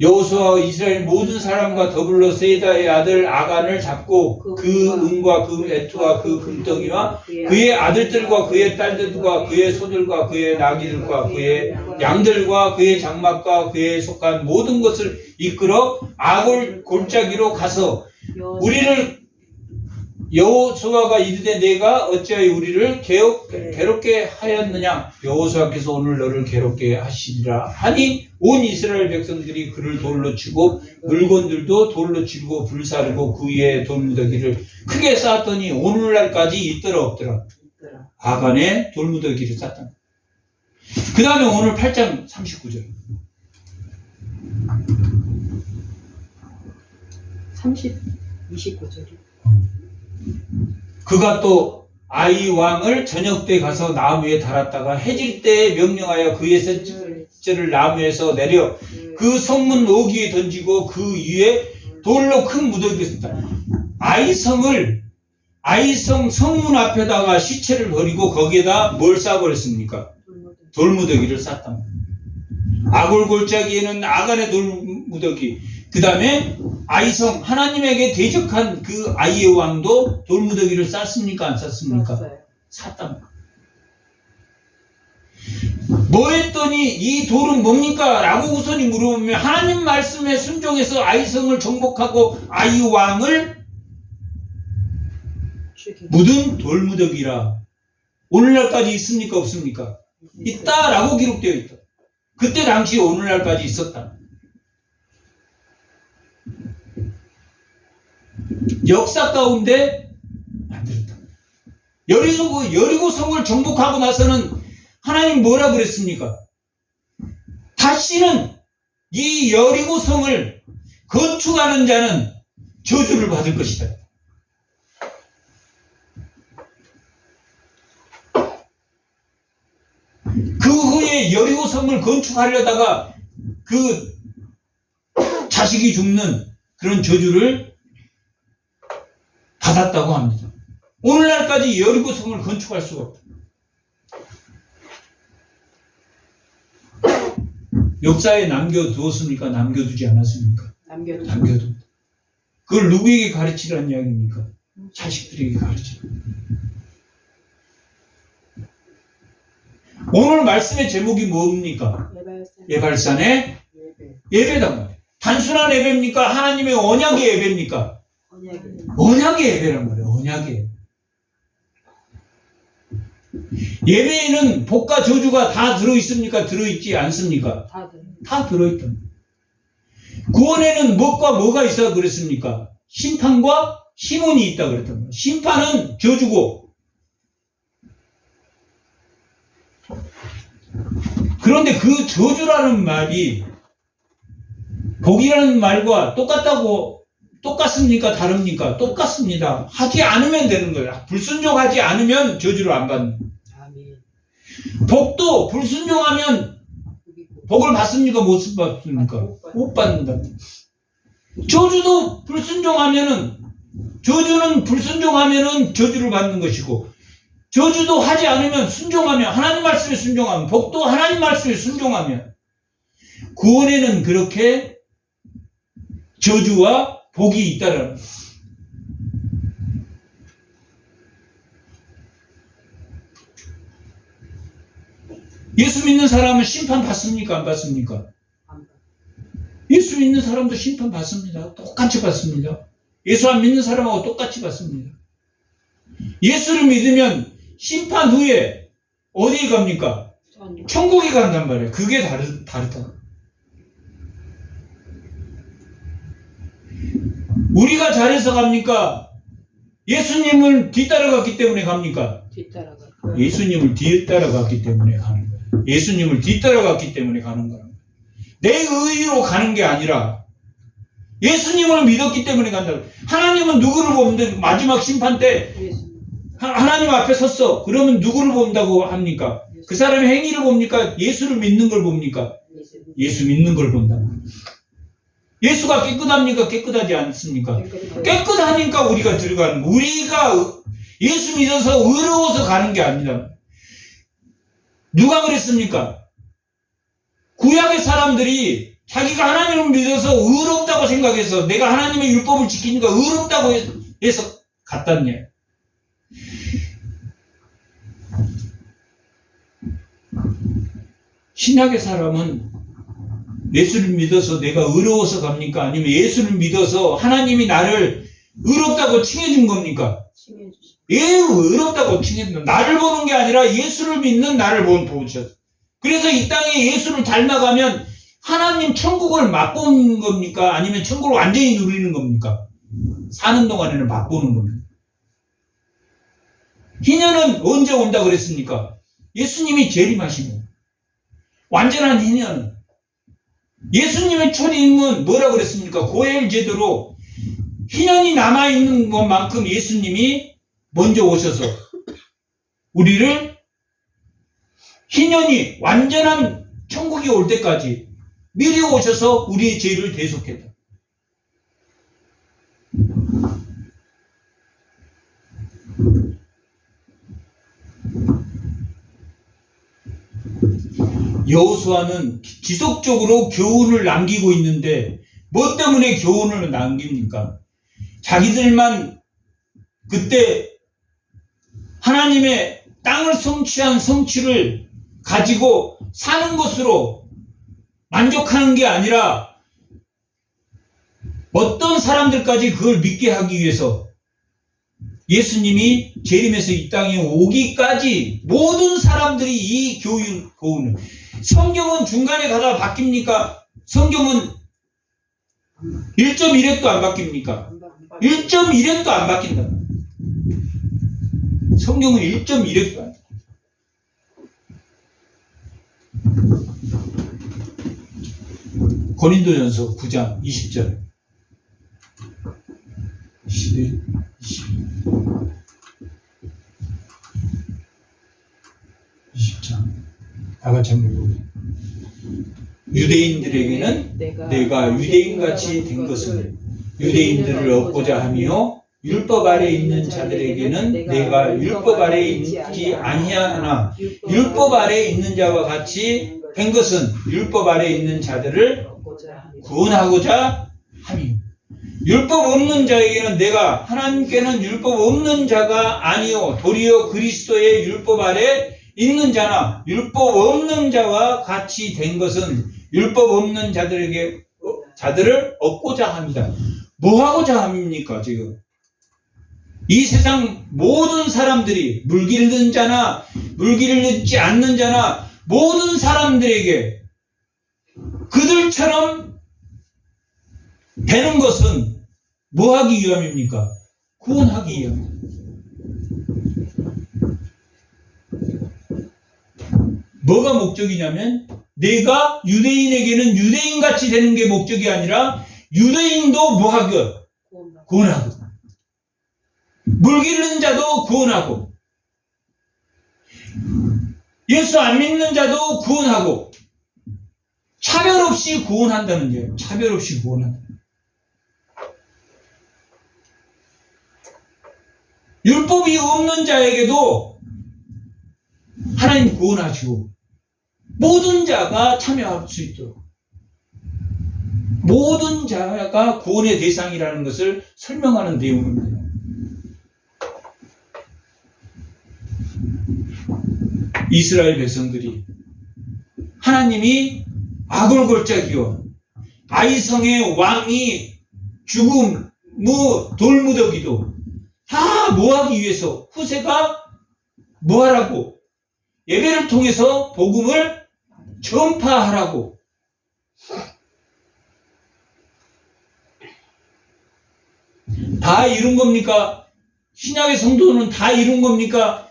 여호수아와 이스라엘 모든 사람과 더불어 세다의 아들 아간을 잡고 그 은과 그 메투와 그 금덩이와 그의 아들들과 그의 딸들과 그의 소들과 그의 나귀들과 그의 양들과 그의 장막과 그에 속한 모든 것을 이끌어 아골 골짜기로 가서 우리를 여호수아가 이르되 내가 어찌하여 우리를 괴롭게 하였느냐. 여호수아께서 오늘 너를 괴롭게 하시리라 하니 온 이스라엘 백성들이 그를 돌로 치고 물건들도 돌로 치고 불사르고 그 위에 돌무더기를 크게 쌓았더니 오늘날까지 있더라 없더라. 아간에 돌무더기를 쌓았다. 그 다음에 오늘 8장 39절 29절이 그가 또 아이 왕을 저녁 때 가서 나무 위에 달았다가 해질 때에 명령하여 그의 셋째를 나무에서 내려 그 성문 오기에 던지고 그 위에 돌로 큰 무더기를 썼다. 아이성을 아이성 성문 앞에다가 시체를 버리고 거기에다 뭘 쌓아버렸습니까? 돌무더기를 쌓았단 말이에요. 아골골짜기에는 아간의 돌무더기, 그 다음에 아이성 하나님에게 대적한 그 아이의 왕도 돌무더기를 쌓습니까? 안 쌓습니까? 샀단 말이에요. 뭐 했더니 이 돌은 뭡니까? 라고 우선이 물어보면 하나님 말씀에 순종해서 아이성을 정복하고 아이 왕을 묻은 돌무더기라. 오늘날까지 있습니까? 없습니까? 있다라고 기록되어 있다. 그때 당시 오늘날까지 있었다. 역사 가운데 만들었다. 여리고성을 정복하고 나서는 하나님 뭐라 그랬습니까? 다시는 이 여리고성을 건축하는 자는 저주를 받을 것이다. 그 후에 여리고성을 건축하려다가 그 자식이 죽는 그런 저주를 받았다고 합니다. 오늘날까지 여리고성을 건축할 수가 없다. 역사에 남겨두었습니까? 남겨두지 않았습니까? 남겨두. 그걸 누구에게 가르치라는 이야기입니까? 자식들에게 가르치라. 오늘 말씀의 제목이 뭡니까? 예발산의 예배단 말이에요. 단순한 예배입니까? 하나님의 언약의 예배입니까? 언약의 예배란 말이에요. 언약의 예배. 예배에는 복과 저주가 다 들어있습니까? 들어있지 않습니까? 다 들어있다. 구원에는 무엇과 뭐가 있어 그랬습니까? 심판과 신혼이 있다 그랬단 말이에요. 심판은 저주고, 그런데 그 저주라는 말이 복이라는 말과 똑같습니까? 다릅니까? 똑같습니다. 하지 않으면 되는 거예요. 불순종하지 않으면 저주를 안 받는 거예요. 복도 불순종하면 복을 받습니까? 못 받습니까? 못 받는다. 저주도 저주는 불순종하면은 저주를 받는 것이고, 저주도 하지 않으면 순종하면, 하나님 말씀에 순종하면, 복도 하나님 말씀에 순종하면, 구원에는 그렇게 저주와 복이 있다라는 거예요. 예수 믿는 사람은 심판 받습니까? 안 받습니까? 예수 믿는 사람도 심판 받습니다. 똑같이 받습니다. 예수 안 믿는 사람하고 똑같이 받습니다. 예수를 믿으면 심판 후에 어디에 갑니까? 천국에 간단 말이에요. 그게 다르다. 우리가 잘해서 갑니까? 예수님을 뒤따라갔기 때문에 갑니까? 예수님을 뒤따라갔기 때문에 가는 거예요. 예수님을 뒤따라갔기 때문에 가는 거예요. 내 의의로 가는 게 아니라 예수님을 믿었기 때문에 간다. 하나님은 누구를 보는데 마지막 심판 때 하나님 앞에 섰어. 그러면 누구를 본다고 합니까? 그 사람의 행위를 봅니까? 예수를 믿는 걸 봅니까? 예수 믿는 걸 본다. 예수가 깨끗합니까? 깨끗하지 않습니까? 깨끗하니까 우리가 들어가는 거예요. 우리가 예수 믿어서 의로워서 가는 게 아니다. 누가 그랬습니까? 구약의 사람들이 자기가 하나님을 믿어서 의롭다고 생각해서 내가 하나님의 율법을 지키니까 의롭다고 해서 갔다냐. 신약의 사람은 예수를 믿어서 내가 의로워서 갑니까? 아니면 예수를 믿어서 하나님이 나를 의롭다고 칭해준 겁니까? 의롭다고 칭해준다. 나를 보는 게 아니라 예수를 믿는 나를 보셨어. 그래서 이 땅에 예수를 닮아가면 하나님 천국을 맛보는 겁니까? 아니면 천국을 완전히 누리는 겁니까? 사는 동안에는 맛보는 겁니다. 희년은 언제 온다 그랬습니까? 예수님이 재림하시고. 완전한 희년은. 예수님의 초림은 뭐라 그랬습니까? 고엘 제도로 희년이 남아있는 것만큼 예수님이 먼저 오셔서 우리를 희년이 완전한 천국이 올 때까지 미리 오셔서 우리의 죄를 대속했다. 여호수아는 지속적으로 교훈을 남기고 있는데 뭐 때문에 교훈을 남깁니까? 자기들만 그때 하나님의 땅을 성취한 성취를 가지고 사는 것으로 만족하는 게 아니라 어떤 사람들까지 그걸 믿게 하기 위해서 예수님이 재림해서 이 땅에 오기까지 모든 사람들이 이 교훈을, 성경은 중간에 가다 바뀝니까? 성경은 1.1획도 안 바뀝니까? 1.1획도 안 바뀐다. 성경은 1.1획도 안 바뀐다. 고린도전서 9장 20절 21, 20장 다 같이 한번 읽어보세요. 유대인들에게는 내가 유대인같이 된 것을 유대인들을 얻고자 하며 율법 아래 있는 자들에게는 내가 율법 아래 있지 아니하나 율법 아래 있는 자와 같이 된 것은 율법 아래 있는 자들을 구원하고자 함이요. 율법 없는 자에게는 내가 하나님께는 율법 없는 자가 아니요 도리어 그리스도의 율법 아래 있는 자나 율법 없는 자와 같이 된 것은 율법 없는 자들을 얻고자 합니다. 뭐 하고자 합니까? 지금 이 세상 모든 사람들이 물기를 넣는 자나 물기를 넣지 않는 자나 모든 사람들에게 그들처럼 되는 것은 뭐 하기 위함입니까? 구원하기 위함입니다. 뭐가 목적이냐면 내가 유대인에게는 유대인같이 되는 게 목적이 아니라 유대인도 뭐 하고? 구원하고. 물기를 넣는 자도 구원하고 예수 안 믿는 자도 구원하고 차별 없이 구원한다는 거예요. 차별 없이 구원한다. 율법이 없는 자에게도 하나님 구원하시고 모든 자가 참여할 수 있도록 모든 자가 구원의 대상이라는 것을 설명하는 내용입니다. 이스라엘 백성들이 하나님이 아골골짜기와 아이성의 왕이 죽음, 돌무더기도 다 뭐하기 위해서 후세가 뭐하라고? 예배를 통해서 복음을 전파하라고. 다 이룬 겁니까? 신약의 성도는 다 이룬 겁니까?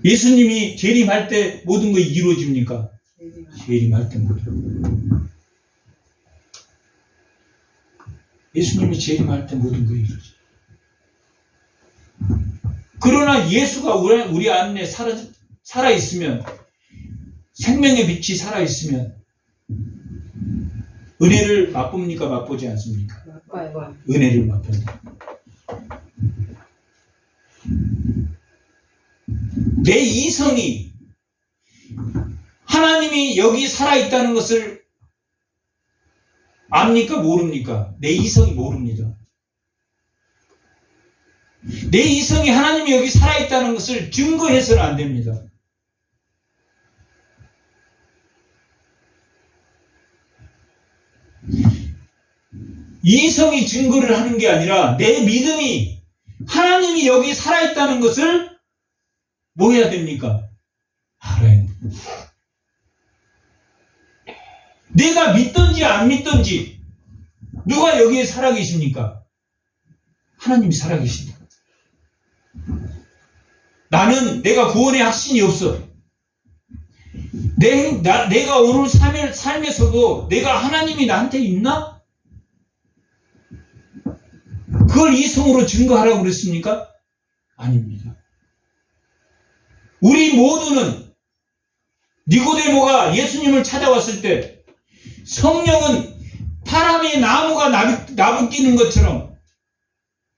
예수님이 재림할 때 모든 것이 이루어집니까? 재림할 때 모든 예수님이 재림할 때 모든 것이 이루어집니다. 그러나 예수가 우리 안에 살아있으면 생명의 빛이 살아있으면 은혜를 맛봅니까? 맛보지 않습니까? 은혜를 맛봅니다. 내 이성이 하나님이 여기 살아있다는 것을 압니까? 모릅니까? 내 이성이 모릅니다. 내 이성이 하나님이 여기 살아있다는 것을 증거해서는 안 됩니다. 이성이 증거를 하는 게 아니라 내 믿음이 하나님이 여기 살아있다는 것을 뭐 해야 됩니까? 알아야 됩니다. 내가 믿든지 안 믿든지 누가 여기에 살아계십니까? 하나님이 살아계십니다. 나는 내가 구원의 확신이 없어. 내가 오늘 삶에서도 내가 하나님이 나한테 있나? 그걸 이성으로 증거하라고 그랬습니까? 아닙니다. 우리 모두는 니고데모가 예수님을 찾아왔을 때 성령은 파람의 나무가 나부끼는 것처럼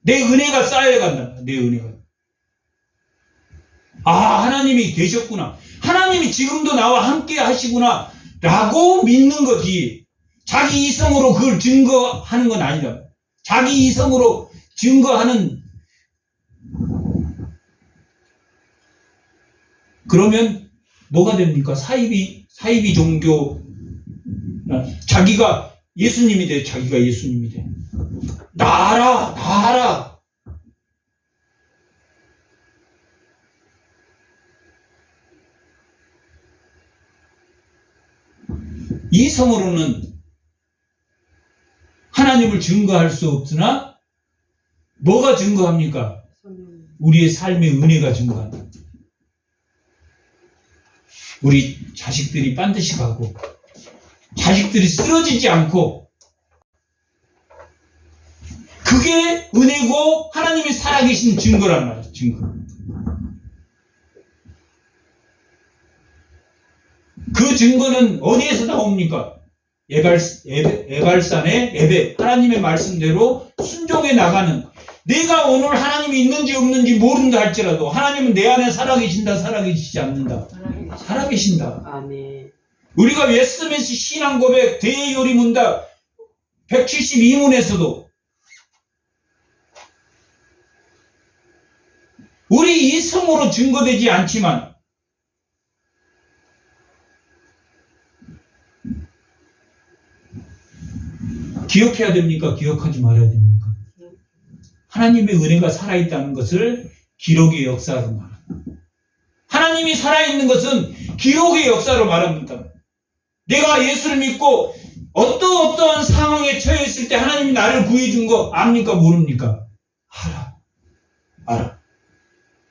내 은혜가 쌓여간다. 내 은혜가. 하나님이 계셨구나. 하나님이 지금도 나와 함께 하시구나. 라고 믿는 거지. 자기 이성으로 그걸 증거하는 건 아니다. 자기 이성으로 증거하는. 그러면 뭐가 됩니까? 사이비 종교. 자기가 예수님이 돼. 자기가 예수님이 돼. 나라. 이성으로는 하나님을 증거할 수 없으나 뭐가 증거합니까? 우리의 삶의 은혜가 증거한다. 우리 자식들이 반드시 가고 자식들이 쓰러지지 않고 그게 은혜고 하나님이 살아계신 증거란 말이에요. 증거. 그 증거는 어디에서 나옵니까? 에발산의 예배, 하나님의 말씀대로 순종해 나가는. 내가 오늘 하나님이 있는지 없는지 모른다 할지라도 하나님은 내 안에 살아계신다, 살아계시지 않는다. 살아계신다. 아멘. 우리가 웨스트민스 신앙고백 대요리문답 172문에서도 우리 이성으로 증거되지 않지만 기억해야 됩니까? 기억하지 말아야 됩니까? 하나님의 은혜가 살아있다는 것을 기록의 역사로 말합니다. 하나님이 살아있는 것은 기록의 역사로 말합니다. 내가 예수를 믿고 어떠한 상황에 처해 있을 때 하나님이 나를 구해준 거 압니까? 모릅니까? 알아.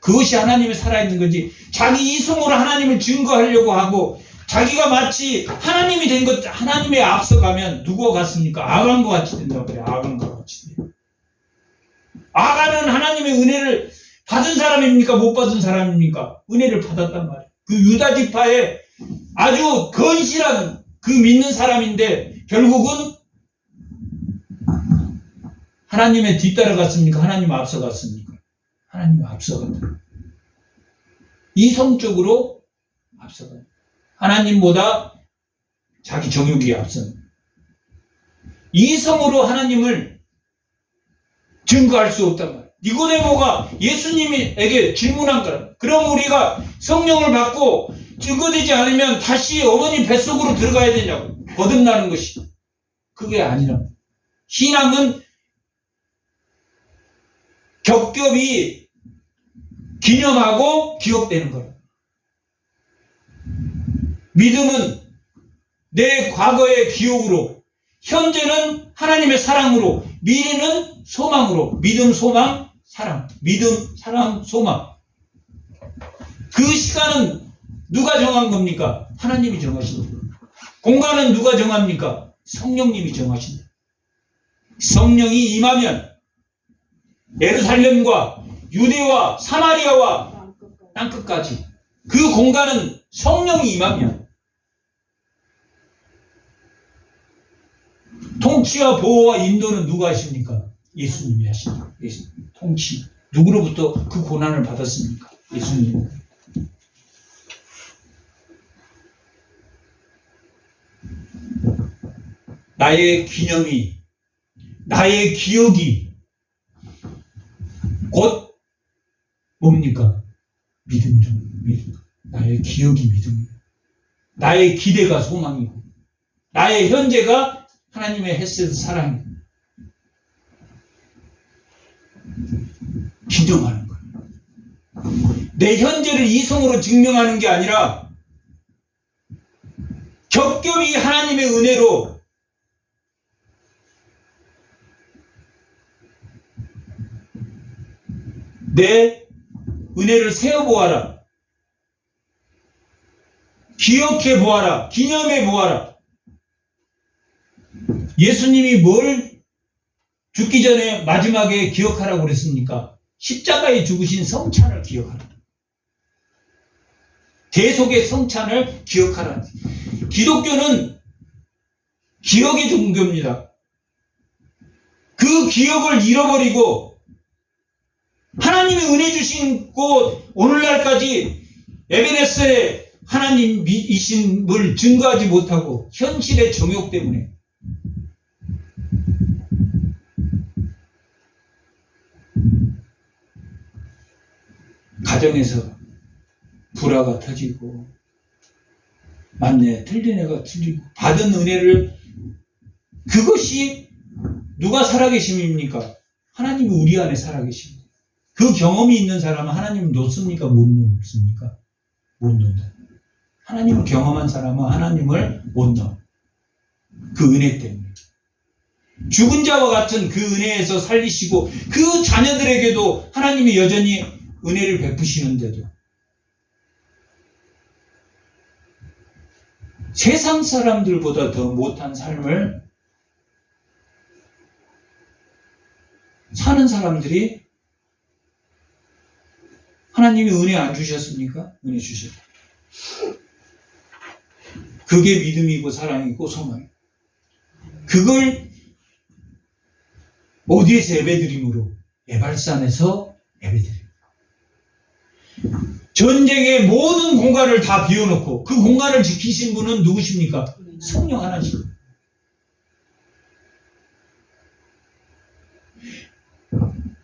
그것이 하나님이 살아있는 거지. 자기 이성으로 하나님을 증거하려고 하고 자기가 마치 하나님이 된 것, 하나님에 앞서가면 누구와 같습니까? 아간과 같이 된다고 그래요. 아간과 같이 돼요. 아간은 하나님의 은혜를 받은 사람입니까? 못 받은 사람입니까? 은혜를 받았단 말이에요. 그 유다 지파의 아주 건실한 그 믿는 사람인데 결국은 하나님의 뒤따라갔습니까? 하나님 앞서갔습니까? 하나님 앞서갔다. 이성적으로 앞서갔다. 하나님보다 자기 정욕이 앞선. 이성으로 하나님을 증거할 수 없단 말이에요. 니고데모가 예수님에게 질문한 거라. 그럼 우리가 성령을 받고 증거되지 않으면 다시 어머니 뱃속으로 들어가야 되냐고 거듭나는 것이. 그게 아니라 신앙은 겹겹이 기념하고 기억되는 거예요. 믿음은 내 과거의 기억으로, 현재는 하나님의 사랑으로, 미래는 소망으로. 믿음, 소망, 사랑. 믿음, 사랑, 소망. 그 시간은 누가 정한 겁니까? 하나님이 정하신다. 공간은 누가 정합니까? 성령님이 정하신다. 성령이 임하면 예루살렘과 유대와 사마리아와 땅끝까지 그 공간은 성령이 임하면 통치와 보호와 인도는 누가 하십니까? 예수님이 하십니다. 예수님. 통치. 누구로부터 그 고난을 받았습니까? 예수님. 나의 기념이, 나의 기억이 곧 뭡니까? 믿음이란 믿음. 나의 기억이 믿음이고, 나의 기대가 소망이고, 나의 현재가 하나님의 헤세드 사랑이고. 기념하는 거예요. 내 현재를 이성으로 증명하는 게 아니라 겹겹이 하나님의 은혜로 내 은혜를 세어보아라. 기억해보아라. 기념해보아라. 예수님이 뭘 죽기 전에 마지막에 기억하라고 그랬습니까? 십자가에 죽으신 성찬을 기억하라. 대속의 성찬을 기억하라. 기독교는 기억의 종교입니다. 그 기억을 잃어버리고 하나님이 은혜 주시고 오늘날까지 에베네셀에 하나님이심을 증거하지 못하고 현실의 정욕 때문에 가정에서 불화가 터지고 맞네 틀린 애가 틀리고 받은 은혜를 그것이 누가 살아계심입니까? 하나님이 우리 안에 살아계십니다. 그 경험이 있는 사람은 하나님을 놓습니까? 못 놓습니까? 못 놓는다. 하나님을 경험한 사람은 하나님을 못 넣어. 그 은혜 때문에. 죽은 자와 같은 그 은혜에서 살리시고 그 자녀들에게도 하나님이 여전히 은혜를 베푸시는데도 세상 사람들보다 더 못한 삶을 사는 사람들이 하나님이 은혜 안 주셨습니까? 은혜 주셨다. 그게 믿음이고 사랑이고 소망이고 그걸 어디에서 예배드림으로? 예발산에서 예배드림. 전쟁의 모든 공간을 다 비워놓고 그 공간을 지키신 분은 누구십니까? 성령 하나님.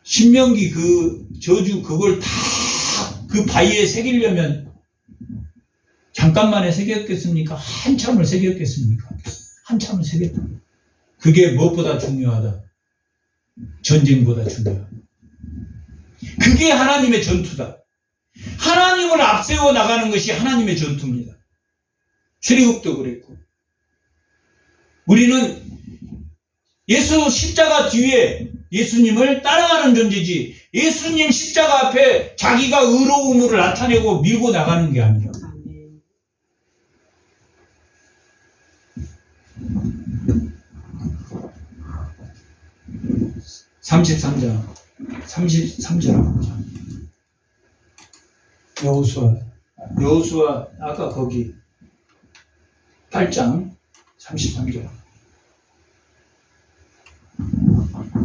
신명기 그 저주 그걸 다 그 바위에 새기려면 잠깐만에 새겼겠습니까? 한참을 새겼겠습니까? 한참을 새겼다. 그게 무엇보다 중요하다. 전쟁보다 중요하다. 그게 하나님의 전투다. 하나님을 앞세워 나가는 것이 하나님의 전투입니다. 출애굽도 그랬고 우리는 예수 십자가 뒤에 예수님을 따라가는 존재지 예수님 십자가 앞에 자기가 의로움을 나타내고 밀고 나가는 게 아니라 33장 33절 여호수아 아까 거기 8장 33절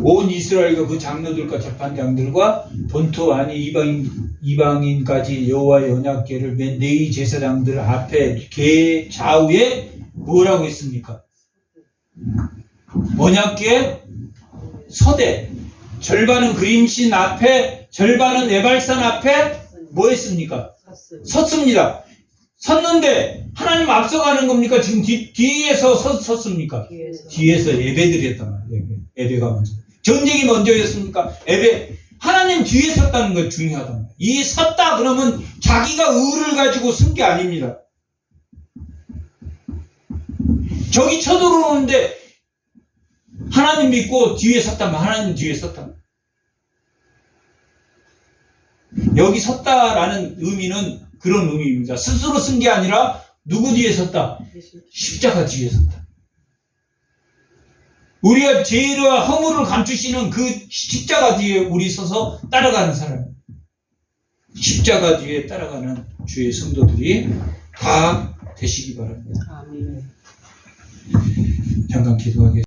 온 이스라엘과 그 장로들과 재판장들과 본토 아니 이방인까지 여호와의 언약궤를 맨 네이 제사장들 앞에 궤 좌우에 뭐라고 했습니까? 언약궤 서대 절반은 그림신 앞에 절반은 에발산 앞에 뭐 했습니까? 섰습니다. 섰는데 하나님 앞서가는 겁니까? 지금 뒤에서 섰습니까? 뒤에서 예배드렸단 말이에요. 예배가 먼저. 전쟁이 먼저였습니까? 예배. 하나님 뒤에 섰다는 거 중요하단 말이에요. 이 섰다 그러면 자기가 의를 가지고 쓴 게 아닙니다. 적이 쳐들어오는데 하나님 믿고 뒤에 섰다면 하나님 뒤에 섰다면 여기 섰다라는 의미는 그런 의미입니다. 스스로 쓴 게 아니라 누구 뒤에 섰다? 십자가 뒤에 섰다. 우리가 죄와 허물을 감추시는 그 십자가 뒤에 우리 서서 따라가는 사람. 십자가 뒤에 따라가는 주의 성도들이 다 되시기 바랍니다. 잠깐 기도하겠습니다.